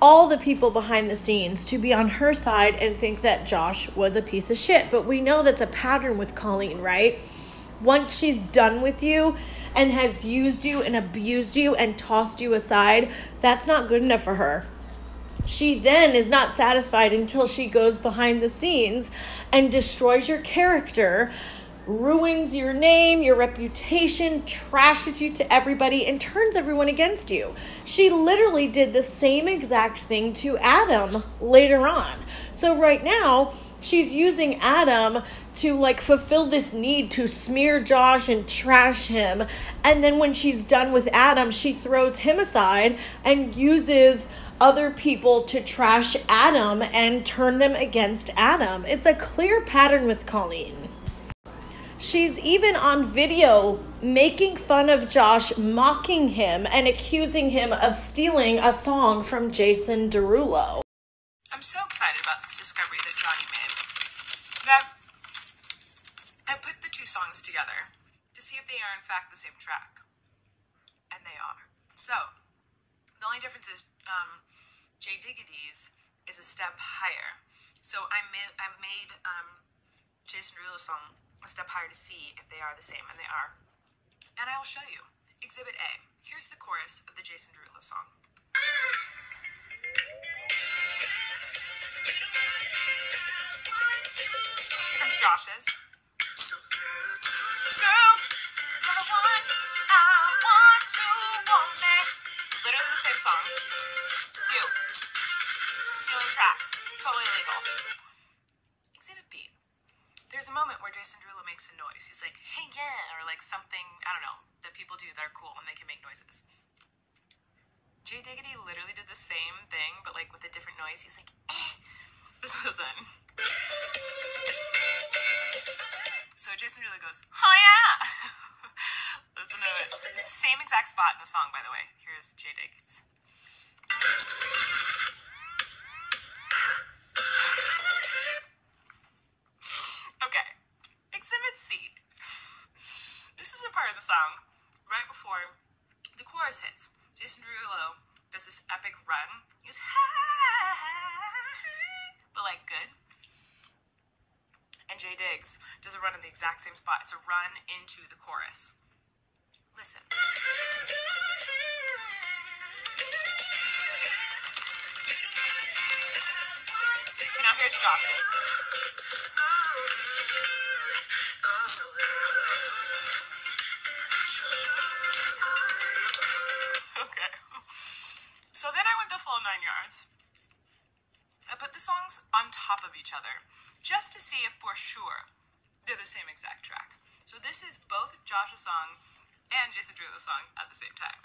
[SPEAKER 6] all the people behind the scenes to be on her side and think that Josh was a piece of shit. But we know that's a pattern with Colleen, right? Once she's done with you and has used you and abused you and tossed you aside, that's not good enough for her. She then is not satisfied until she goes behind the scenes and destroys your character, ruins your name, your reputation, trashes you to everybody, and turns everyone against you. She literally did the same exact thing to Adam later on. So right now, she's using Adam to like fulfill this need to smear Josh and trash him. And then when she's done with Adam, she throws him aside and uses other people to trash Adam and turn them against Adam. It's a clear pattern with Colleen. She's even on video making fun of Josh, mocking him and accusing him of stealing a song from Jason Derulo.
[SPEAKER 13] I'm so excited about this discovery that Johnny made that I put the two songs together to see if they are in fact the same track. And they are. So, the only difference is J Diggity's is a step higher. So I made Jason Derulo's song a step higher to see if they are the same, and they are. And I will show you. Exhibit A. Here's the chorus of the Jason Derulo song. Here comes Josh's. Girl, you're the one I want to want me. Literally the same song. You. Stealing tracks. Totally illegal. Exhibit B. There's a moment where Jason Derulo makes a noise. He's like, hey, yeah, or like something, I don't know, that people do that are cool when they can make noises. J Diggity literally did the same thing, but like with a different noise. He's like, eh. Listen. So Jason Derulo goes, oh yeah. Listen to it. Same exact spot in the song, by the way. Here's J Diggs. Okay, Exhibit C. This is a part of the song right before the chorus hits. Jason Derulo does this epic run. He goes, but like good. And J Diggs does a run in the exact same spot. It's a run into the chorus. Listen. Now here's Josh's. Okay. So then I went the full 9 yards. I put the songs on top of each other just to see if for sure they're the same exact track. So this is both Josh's song and Jason Derulo's song at the same time.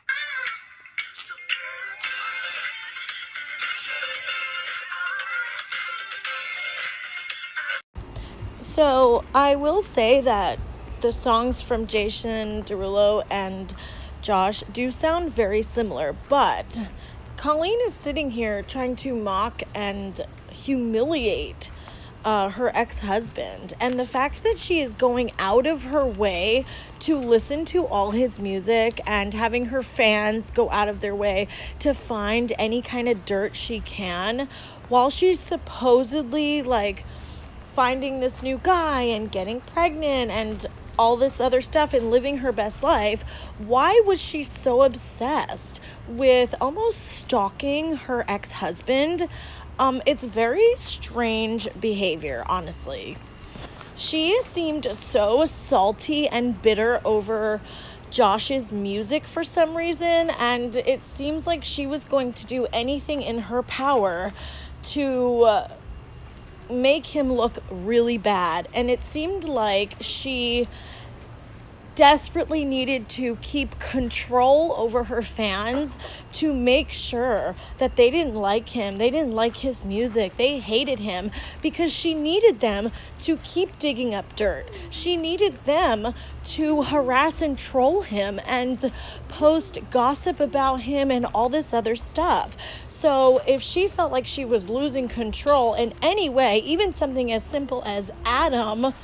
[SPEAKER 6] So I will say that the songs from Jason Derulo and Josh do sound very similar, but Colleen is sitting here trying to mock and humiliate her ex-husband, and the fact that she is going out of her way to listen to all his music and having her fans go out of their way to find any kind of dirt she can while she's supposedly like finding this new guy and getting pregnant and all this other stuff and living her best life. Why was she so obsessed with almost stalking her ex-husband? It's very strange behavior, honestly. She seemed so salty and bitter over Josh's music for some reason, and it seems like she was going to do anything in her power to make him look really bad. And it seemed like she desperately needed to keep control over her fans to make sure that they didn't like him, they didn't like his music, they hated him, because she needed them to keep digging up dirt. She needed them to harass and troll him and post gossip about him and all this other stuff. So if she felt like she was losing control in any way, even something as simple as Adam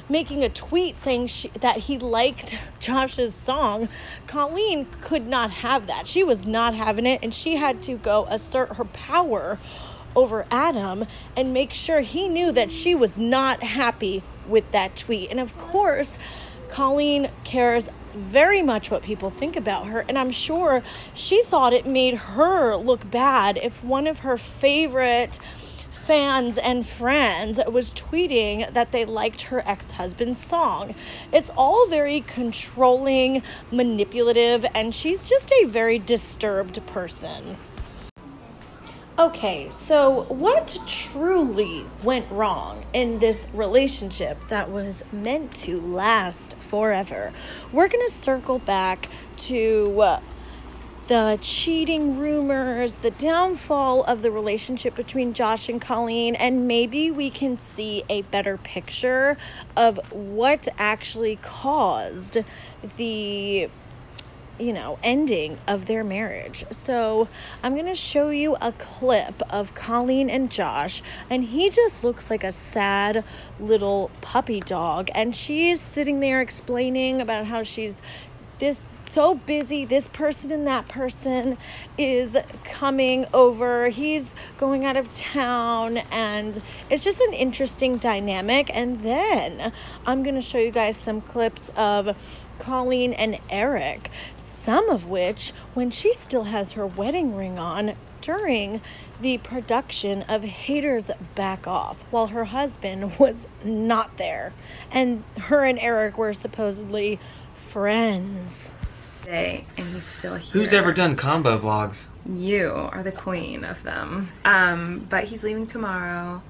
[SPEAKER 6] making a tweet saying that he liked Josh's song, Colleen could not have that. She was not having it, and she had to go assert her power over Adam and make sure he knew that she was not happy with that tweet. And of course, Colleen cares very much what people think about her, and I'm sure she thought it made her look bad if one of her favorite fans and friends was tweeting that they liked her ex-husband's song. It's all very controlling, manipulative, and she's just a very disturbed person. Okay, so what truly went wrong in this relationship that was meant to last forever? We're going to circle back to the cheating rumors, the downfall of the relationship between Josh and Colleen, and maybe we can see a better picture of what actually caused the ending of their marriage. So I'm going to show you a clip of Colleen and Josh, and he just looks like a sad little puppy dog, and she's sitting there explaining about how she's so busy, this person and that person is coming over, he's going out of town, and it's just an interesting dynamic. And then I'm going to show you guys some clips of Colleen and Eric, some of which when she still has her wedding ring on during the production of Haters Back Off, while her husband was not there, and her and Eric were supposedly friends.
[SPEAKER 14] And he's still here.
[SPEAKER 8] Who's ever done combo vlogs?
[SPEAKER 14] You are the queen of them. But he's leaving tomorrow,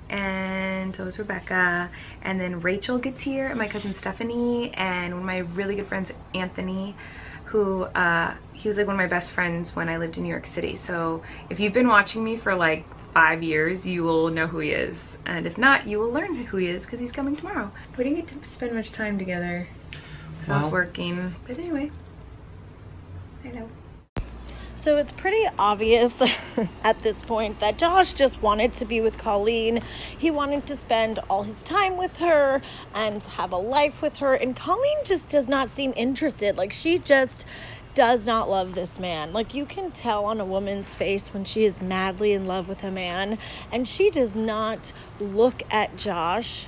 [SPEAKER 14] and so is Rebecca, and then Rachel gets here, and my cousin Stephanie, and one of my really good friends, Anthony, who he was like one of my best friends when I lived in New York City. So if you've been watching me for like 5 years, you will know who he is, and if not, you will learn who he is because he's coming tomorrow. We didn't get to spend much time together because I was working, but anyway. I know.
[SPEAKER 6] So it's pretty obvious at this point that Josh just wanted to be with Colleen. He wanted to spend all his time with her and have a life with her, and Colleen just does not seem interested. Like, she just does not love this man. Like, you can tell on a woman's face when she is madly in love with a man, and she does not look at Josh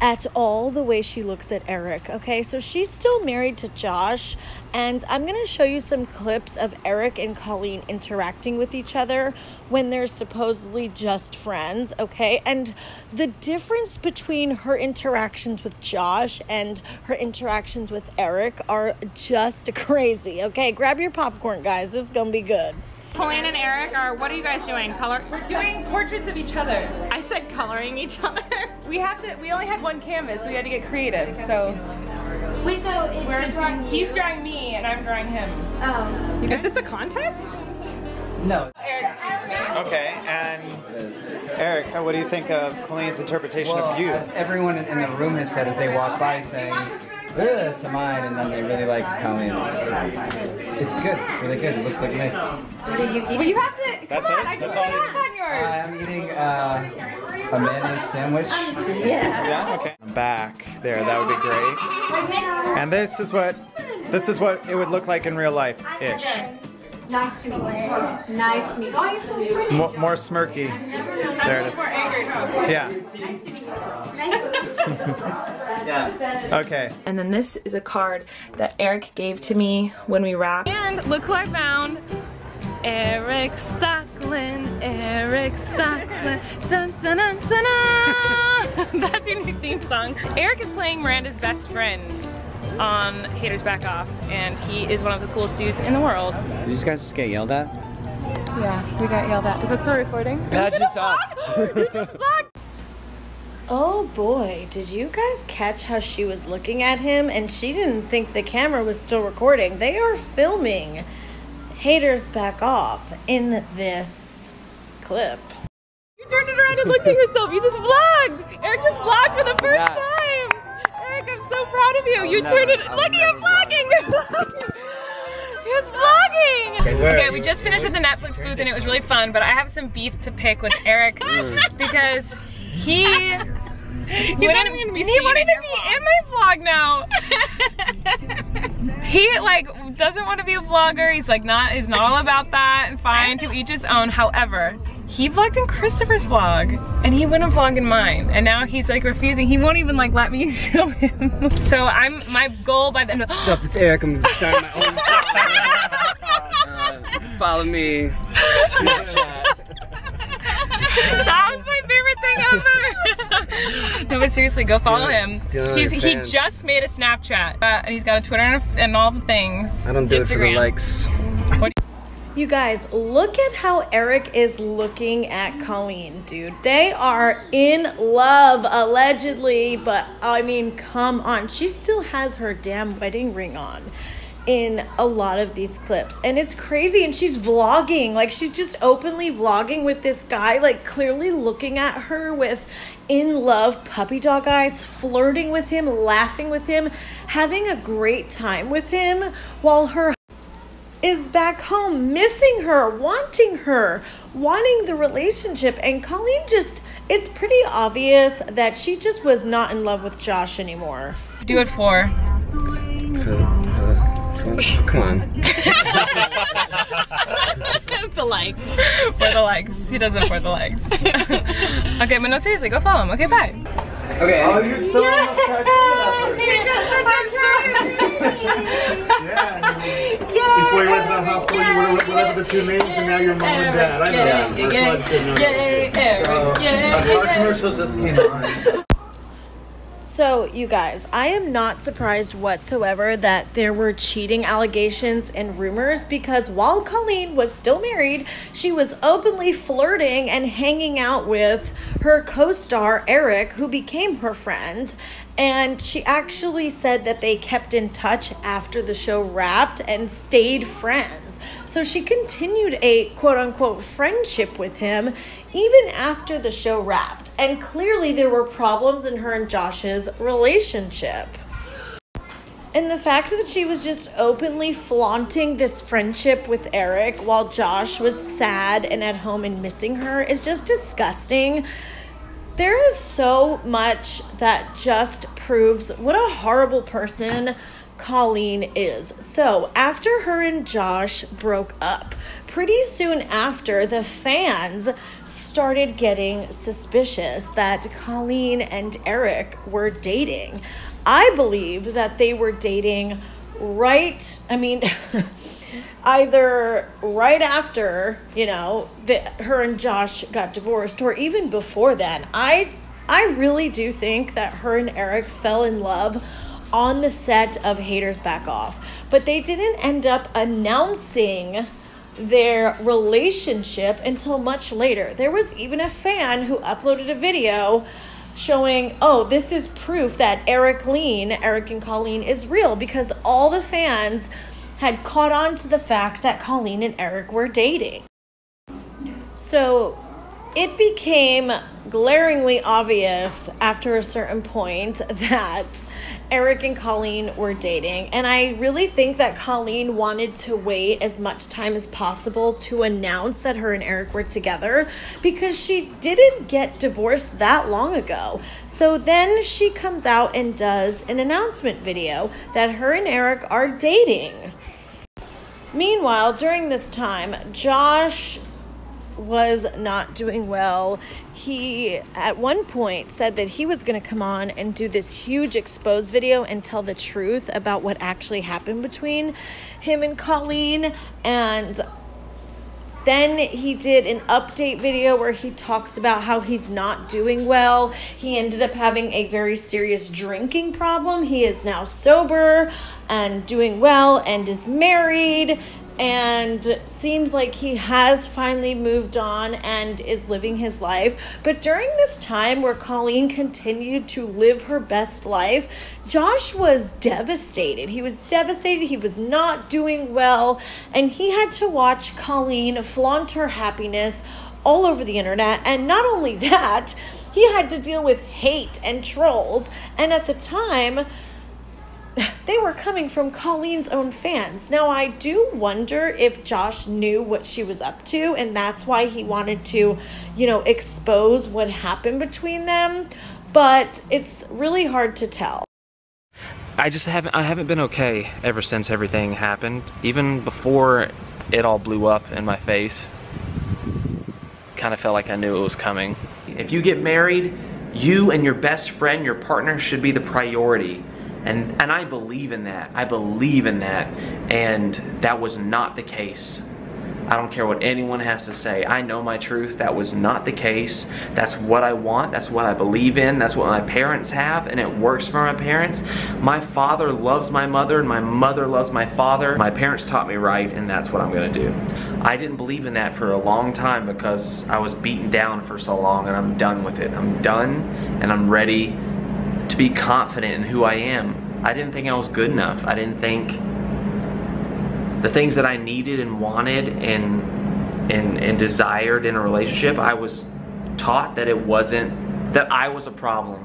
[SPEAKER 6] at all the way she looks at Eric. Okay, so she's still married to Josh, and I'm gonna show you some clips of Eric and Colleen interacting with each other when they're supposedly just friends. Okay, and the difference between her interactions with Josh and her interactions with Eric are just crazy. Okay, grab your popcorn, guys, this is gonna be good.
[SPEAKER 15] Colleen and Eric what are you guys doing? We're doing portraits of each other. I said coloring each other. We only had one canvas, so we had to get creative, so.
[SPEAKER 16] Wait, so
[SPEAKER 15] he's drawing me and I'm drawing him.
[SPEAKER 16] Oh.
[SPEAKER 15] Is this a contest?
[SPEAKER 17] No.
[SPEAKER 15] Eric sees me.
[SPEAKER 17] Okay, and Eric, what do you think of Colleen's interpretation of you?
[SPEAKER 18] As everyone in the room has said as they walk by, saying, ugh, to mine, and then they really like Colleen's. It's good. It's really good. It looks like me.
[SPEAKER 15] What are you eating? Well, you have to.
[SPEAKER 17] That's
[SPEAKER 15] come
[SPEAKER 17] it?
[SPEAKER 15] on, I
[SPEAKER 17] That's
[SPEAKER 15] just
[SPEAKER 17] all
[SPEAKER 15] have on yours.
[SPEAKER 18] I'm eating a mayonnaise sandwich.
[SPEAKER 15] Yeah.
[SPEAKER 17] Yeah. Okay. Back there. That would be great. And this is what it would look like in real life, ish.
[SPEAKER 16] Nice to meet you. Nice to meet you.
[SPEAKER 17] More smirky. There it is.
[SPEAKER 15] More angry.
[SPEAKER 17] Yeah.
[SPEAKER 16] Nice to meet you.
[SPEAKER 17] Yeah. Okay.
[SPEAKER 15] And then this is a card that Eric gave to me when we wrapped. And look who I found. Eric Stocklin, Eric Stocklin, dun dun dun dun dun. That's your new theme song. Eric is playing Miranda's best friend on Haters Back Off, and he is one of the coolest dudes in the world.
[SPEAKER 18] Did you guys just get yelled at?
[SPEAKER 15] Yeah, we got yelled at. Is that still recording?
[SPEAKER 18] Patch this off.
[SPEAKER 6] Oh boy, did you guys catch how she was looking at him and she didn't think the camera was still recording? They are filming Haters Back Off in this clip.
[SPEAKER 15] You turned it around and looked at yourself. You just vlogged. Eric just vlogged for the first time. Eric, I'm so proud of you. You turned it. Look, you're vlogging. He was vlogging. Okay, we just finished at the Netflix booth and it was really fun, but I have some beef to pick with Eric because he wouldn't even be in my vlog now. He like doesn't want to be a vlogger. He's like he's not all about that, and fine, to each his own. However, he vlogged in Christopher's vlog and he wouldn't vlog in mine, and now he's like refusing. He won't even like let me show him. So my goal by the end of
[SPEAKER 19] What's up, it's Eric. I'm starting my own follow me.
[SPEAKER 15] That was my favorite thing ever. No, but seriously, go follow him. He just made a Snapchat and he's got a Twitter and all the things.
[SPEAKER 19] I don't do it for the likes.
[SPEAKER 6] You guys, look at how Eric is looking at Colleen, dude. They are in love, allegedly, but I mean, come on. She still has her damn wedding ring on in a lot of these clips, and it's crazy. And she's vlogging, like she's just openly vlogging with this guy, like clearly looking at her with in love puppy dog eyes, flirting with him, laughing with him, having a great time with him, while her is back home missing her, wanting the relationship. And Colleen just, it's pretty obvious that she just was not in love with Josh anymore.
[SPEAKER 15] Do it for
[SPEAKER 19] come on.
[SPEAKER 15] The likes. For the likes. He does it for the likes. Okay, but no, seriously, go follow him. Okay, bye.
[SPEAKER 19] Okay.
[SPEAKER 17] Oh, you so almost tried to before you went to the hospital, you would have whatever the two names, and now you're mom and dad. I know that.
[SPEAKER 19] Our commercials just came on.
[SPEAKER 6] So, you guys, I am not surprised whatsoever that there were cheating allegations and rumors, because while Colleen was still married, she was openly flirting and hanging out with her co-star Eric, who became her friend. And she actually said that they kept in touch after the show wrapped and stayed friends. So she continued a quote-unquote friendship with him even after the show wrapped. And clearly there were problems in her and Josh's relationship. And the fact that she was just openly flaunting this friendship with Eric while Josh was sad and at home and missing her is just disgusting. There is so much that just proves what a horrible person Colleen is. So after her and Josh broke up, pretty soon after, the fans started getting suspicious that Colleen and Eric were dating. I believe that they were dating either right after, her and Josh got divorced, or even before then. I really do think that her and Eric fell in love on the set of Haters Back Off, but they didn't end up announcing their relationship until much later. There was even a fan who uploaded a video showing, oh, this is proof that Eric and Colleen is real, because all the fans had caught on to the fact that Colleen and Eric were dating. So it became glaringly obvious after a certain point that Eric and Colleen were dating, and I really think that Colleen wanted to wait as much time as possible to announce that her and Eric were together, because she didn't get divorced that long ago. So then she comes out and does an announcement video that her and Eric are dating. Meanwhile, during this time, Josh was not doing well. He at one point said that he was going to come on and do this huge expose video and tell the truth about what actually happened between him and Colleen. And then he did an update video where he talks about how he's not doing well. He ended up having a very serious drinking problem. He is now sober and doing well and is married. and seems like he has finally moved on and is living his life. But during this time where Colleen continued to live her best life, Josh was devastated. He was devastated. He was not doing well, and he had to watch Colleen flaunt her happiness all over the internet. And not only that, he had to deal with hate and trolls. And at the time, they were coming from Colleen's own fans. Now, I do wonder if Josh knew what she was up to, and that's why he wanted to, you know, expose what happened between them. But it's really hard to tell.
[SPEAKER 2] I haven't been okay ever since everything happened. Even before it all blew up in my face, kind of felt like I knew it was coming. If you get married, you and your best friend, your partner, should be the priority. And I believe in that. I believe in that. And that was not the case. I don't care what anyone has to say. I know my truth. That was not the case. That's what I want. That's what I believe in. That's what my parents have, and it works for my parents. My father loves my mother, and my mother loves my father. My parents taught me right, and that's what I'm gonna do. I didn't believe in that for a long time because I was beaten down for so long, and I'm done with it. I'm done, and I'm ready to be confident in who I am. I didn't think I was good enough. I didn't think the things that I needed and wanted and desired in a relationship, I was taught that it wasn't, that I was a problem.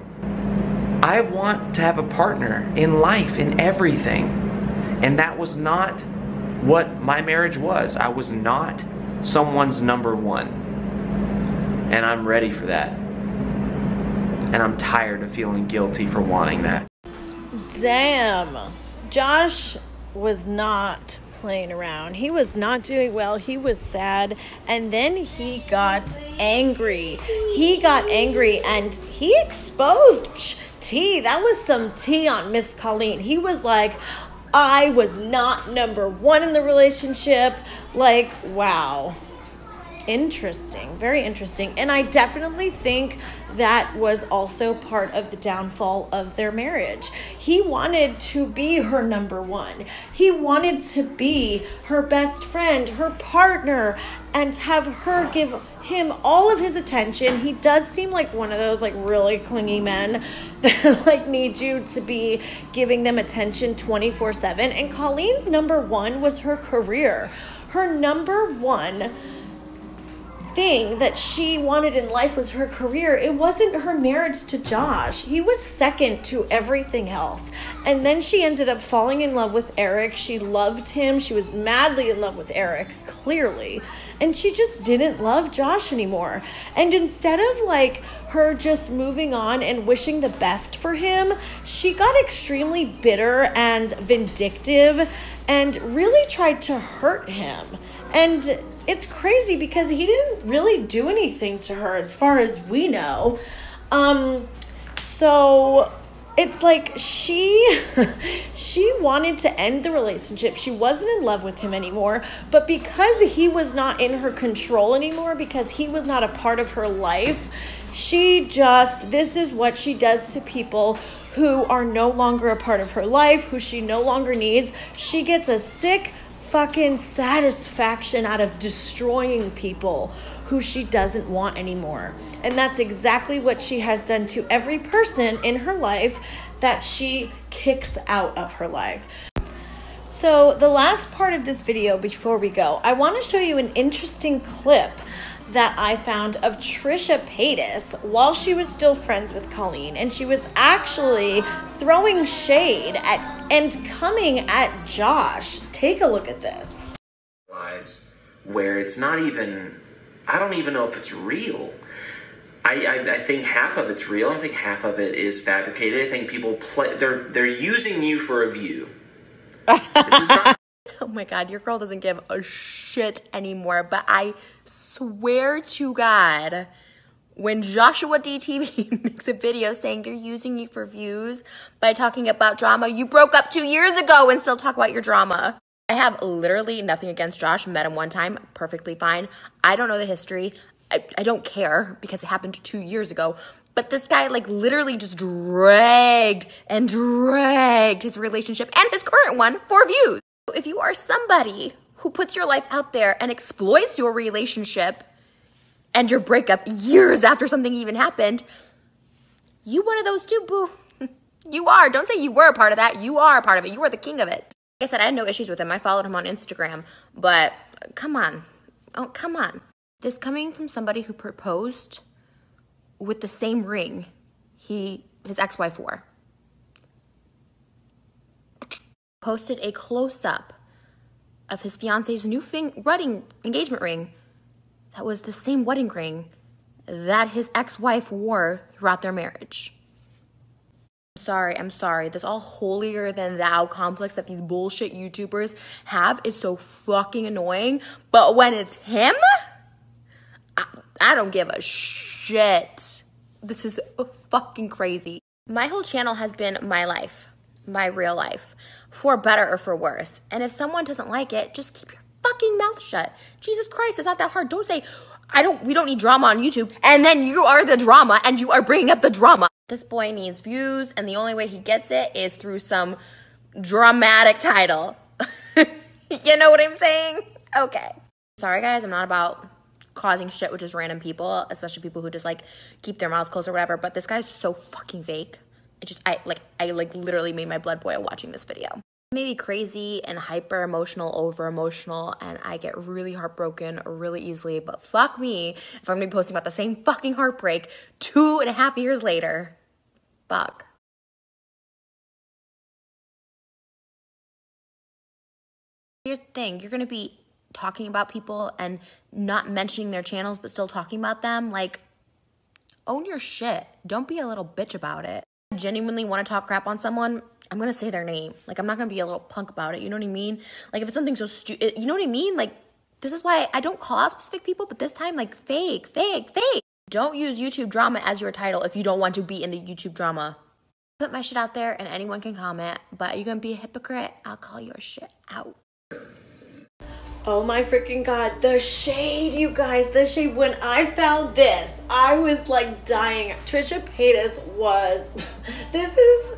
[SPEAKER 2] I want to have a partner in life, in everything. And that was not what my marriage was. I was not someone's number one. And I'm ready for that. And I'm tired of feeling guilty for wanting that.
[SPEAKER 6] Damn. Josh was not playing around. He was not doing well. He was sad. And then he got angry. He got angry and he exposed tea. That was some tea on Miss Colleen. He was like, I was not number one in the relationship. Like, wow. Interesting. Very interesting. And I definitely think that was also part of the downfall of their marriage. He wanted to be her number one. He wanted to be her best friend, her partner, and have her give him all of his attention. He does seem like one of those like really clingy men that like need you to be giving them attention 24/7. And Colleen's number one was her career. Her number one thing that she wanted in life was her career. It wasn't her marriage to Josh. He was second to everything else. And then she ended up falling in love with Eric. She loved him. She was madly in love with Eric, clearly. And she just didn't love Josh anymore. And instead of like her just moving on and wishing the best for him, she got extremely bitter and vindictive and really tried to hurt him. And it's crazy because he didn't really do anything to her as far as we know. So it's like she wanted to end the relationship. She wasn't in love with him anymore, but because he was not in her control anymore, because he was not a part of her life, this is what she does to people who are no longer a part of her life, who she no longer needs. She gets a sick fucking satisfaction out of destroying people who she doesn't want anymore. And that's exactly what she has done to every person in her life that she kicks out of her life. So the last part of this video before we go, I want to show you an interesting clip that I found of Trisha Paytas while she was still friends with Colleen, and she was actually throwing shade at and coming at Josh. Take a look at this.
[SPEAKER 2] Lives where it's not even, I don't even know if it's real. I think half of it's real. I think half of it is fabricated. I think people they're using you for a view. This is not.
[SPEAKER 20] Oh my God, your girl doesn't give a shit anymore, but I swear to God, when Joshua DTV makes a video saying they're using you for views by talking about drama, you broke up 2 years ago and still talk about your drama. I have literally nothing against Josh. Met him one time, perfectly fine. I don't know the history. I don't care because it happened 2 years ago. But this guy like literally just dragged his relationship and his current one for views. If you are somebody who puts your life out there and exploits your relationship and your breakup years after something even happened, you one of those too, boo. You are. Don't say you were a part of that. You are a part of it. You are the king of it. Like I said, I had no issues with him. I followed him on Instagram. But come on. Oh, come on. This coming from somebody who proposed with the same ring his ex-wife wore. Posted a close-up of his fiance's new wedding engagement ring that was the same wedding ring that his ex-wife wore throughout their marriage. I'm sorry. This all holier than thou complex that these bullshit YouTubers have is so fucking annoying. But when it's him, I don't give a shit. This is fucking crazy. My whole channel has been my life, my real life, for better or for worse. And if someone doesn't like it, just keep your fucking mouth shut. Jesus Christ, it's not that hard. Don't say, we don't need drama on YouTube. And then you are the drama and you are bringing up the drama. This boy needs views, and the only way he gets it is through some dramatic title. You know what I'm saying? Okay. Sorry, guys. I'm not about causing shit with just random people, especially people who just, like, keep their mouths closed or whatever. But this guy's so fucking fake. I literally made my blood boil watching this video. Maybe crazy and hyper emotional, over emotional, and I get really heartbroken really easily, but fuck me if I'm gonna be posting about the same fucking heartbreak 2.5 years later. Fuck. Here's the thing, you're gonna be talking about people and not mentioning their channels but still talking about them. Like, own your shit. Don't be a little bitch about it. I genuinely want to talk crap on someone, I'm going to say their name. Like, I'm not going to be a little punk about it. You know what I mean? Like, if it's something so stupid, you know what I mean? Like, this is why I don't call out specific people, but this time, like, fake. Don't use YouTube drama as your title if you don't want to be in the YouTube drama. Put my shit out there and anyone can comment, but you're going to be a hypocrite, I'll call your shit out.
[SPEAKER 6] Oh my freaking God, the shade, you guys, the shade. When I found this, I was like dying. Trisha Paytas was, this is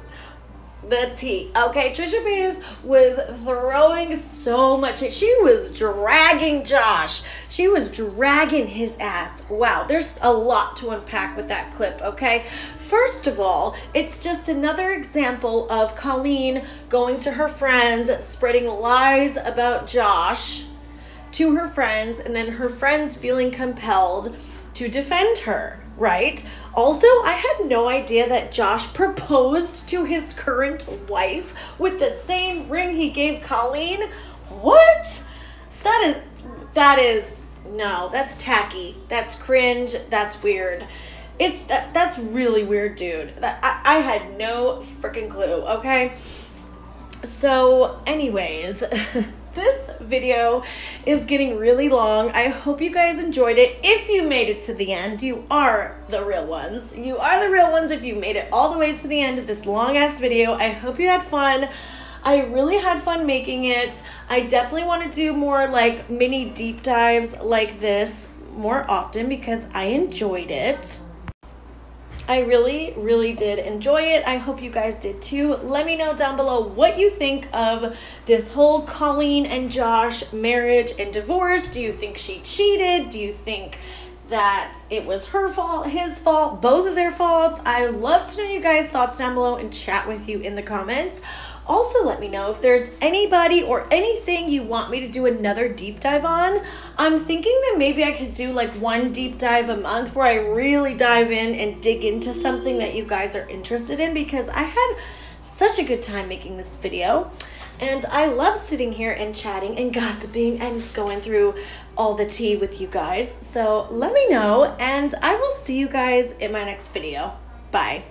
[SPEAKER 6] the tea, okay? Trisha Paytas was throwing so much shade. She was dragging Josh. She was dragging his ass. Wow, there's a lot to unpack with that clip, okay? First of all, it's just another example of Colleen going to her friends, spreading lies about Josh to her friends, and then her friends feeling compelled to defend her, right? Also, I had no idea that Josh proposed to his current wife with the same ring he gave Colleen. What? That is, no, that's tacky. That's cringe. That's weird. That's really weird, dude. I had no freaking clue, okay? So, anyways, this video is getting really long. I hope you guys enjoyed it. If you made it to the end, you are the real ones. You are the real ones if you made it all the way to the end of this long-ass video. I hope you had fun. I really had fun making it. I definitely want to do more like mini deep dives like this more often because I enjoyed it. I really did enjoy it. I hope you guys did too. Let me know down below what you think of this whole Colleen and Josh marriage and divorce. Do you think she cheated? Do you think that it was her fault, his fault, both of their faults? I love to know you guys' thoughts down below and chat with you in the comments. Also, let me know if there's anybody or anything you want me to do another deep dive on. I'm thinking that maybe I could do like one deep dive a month where I really dive in and dig into something that you guys are interested in, because I had such a good time making this video. And I love sitting here and chatting and gossiping and going through all the tea with you guys. So let me know, and I will see you guys in my next video. Bye.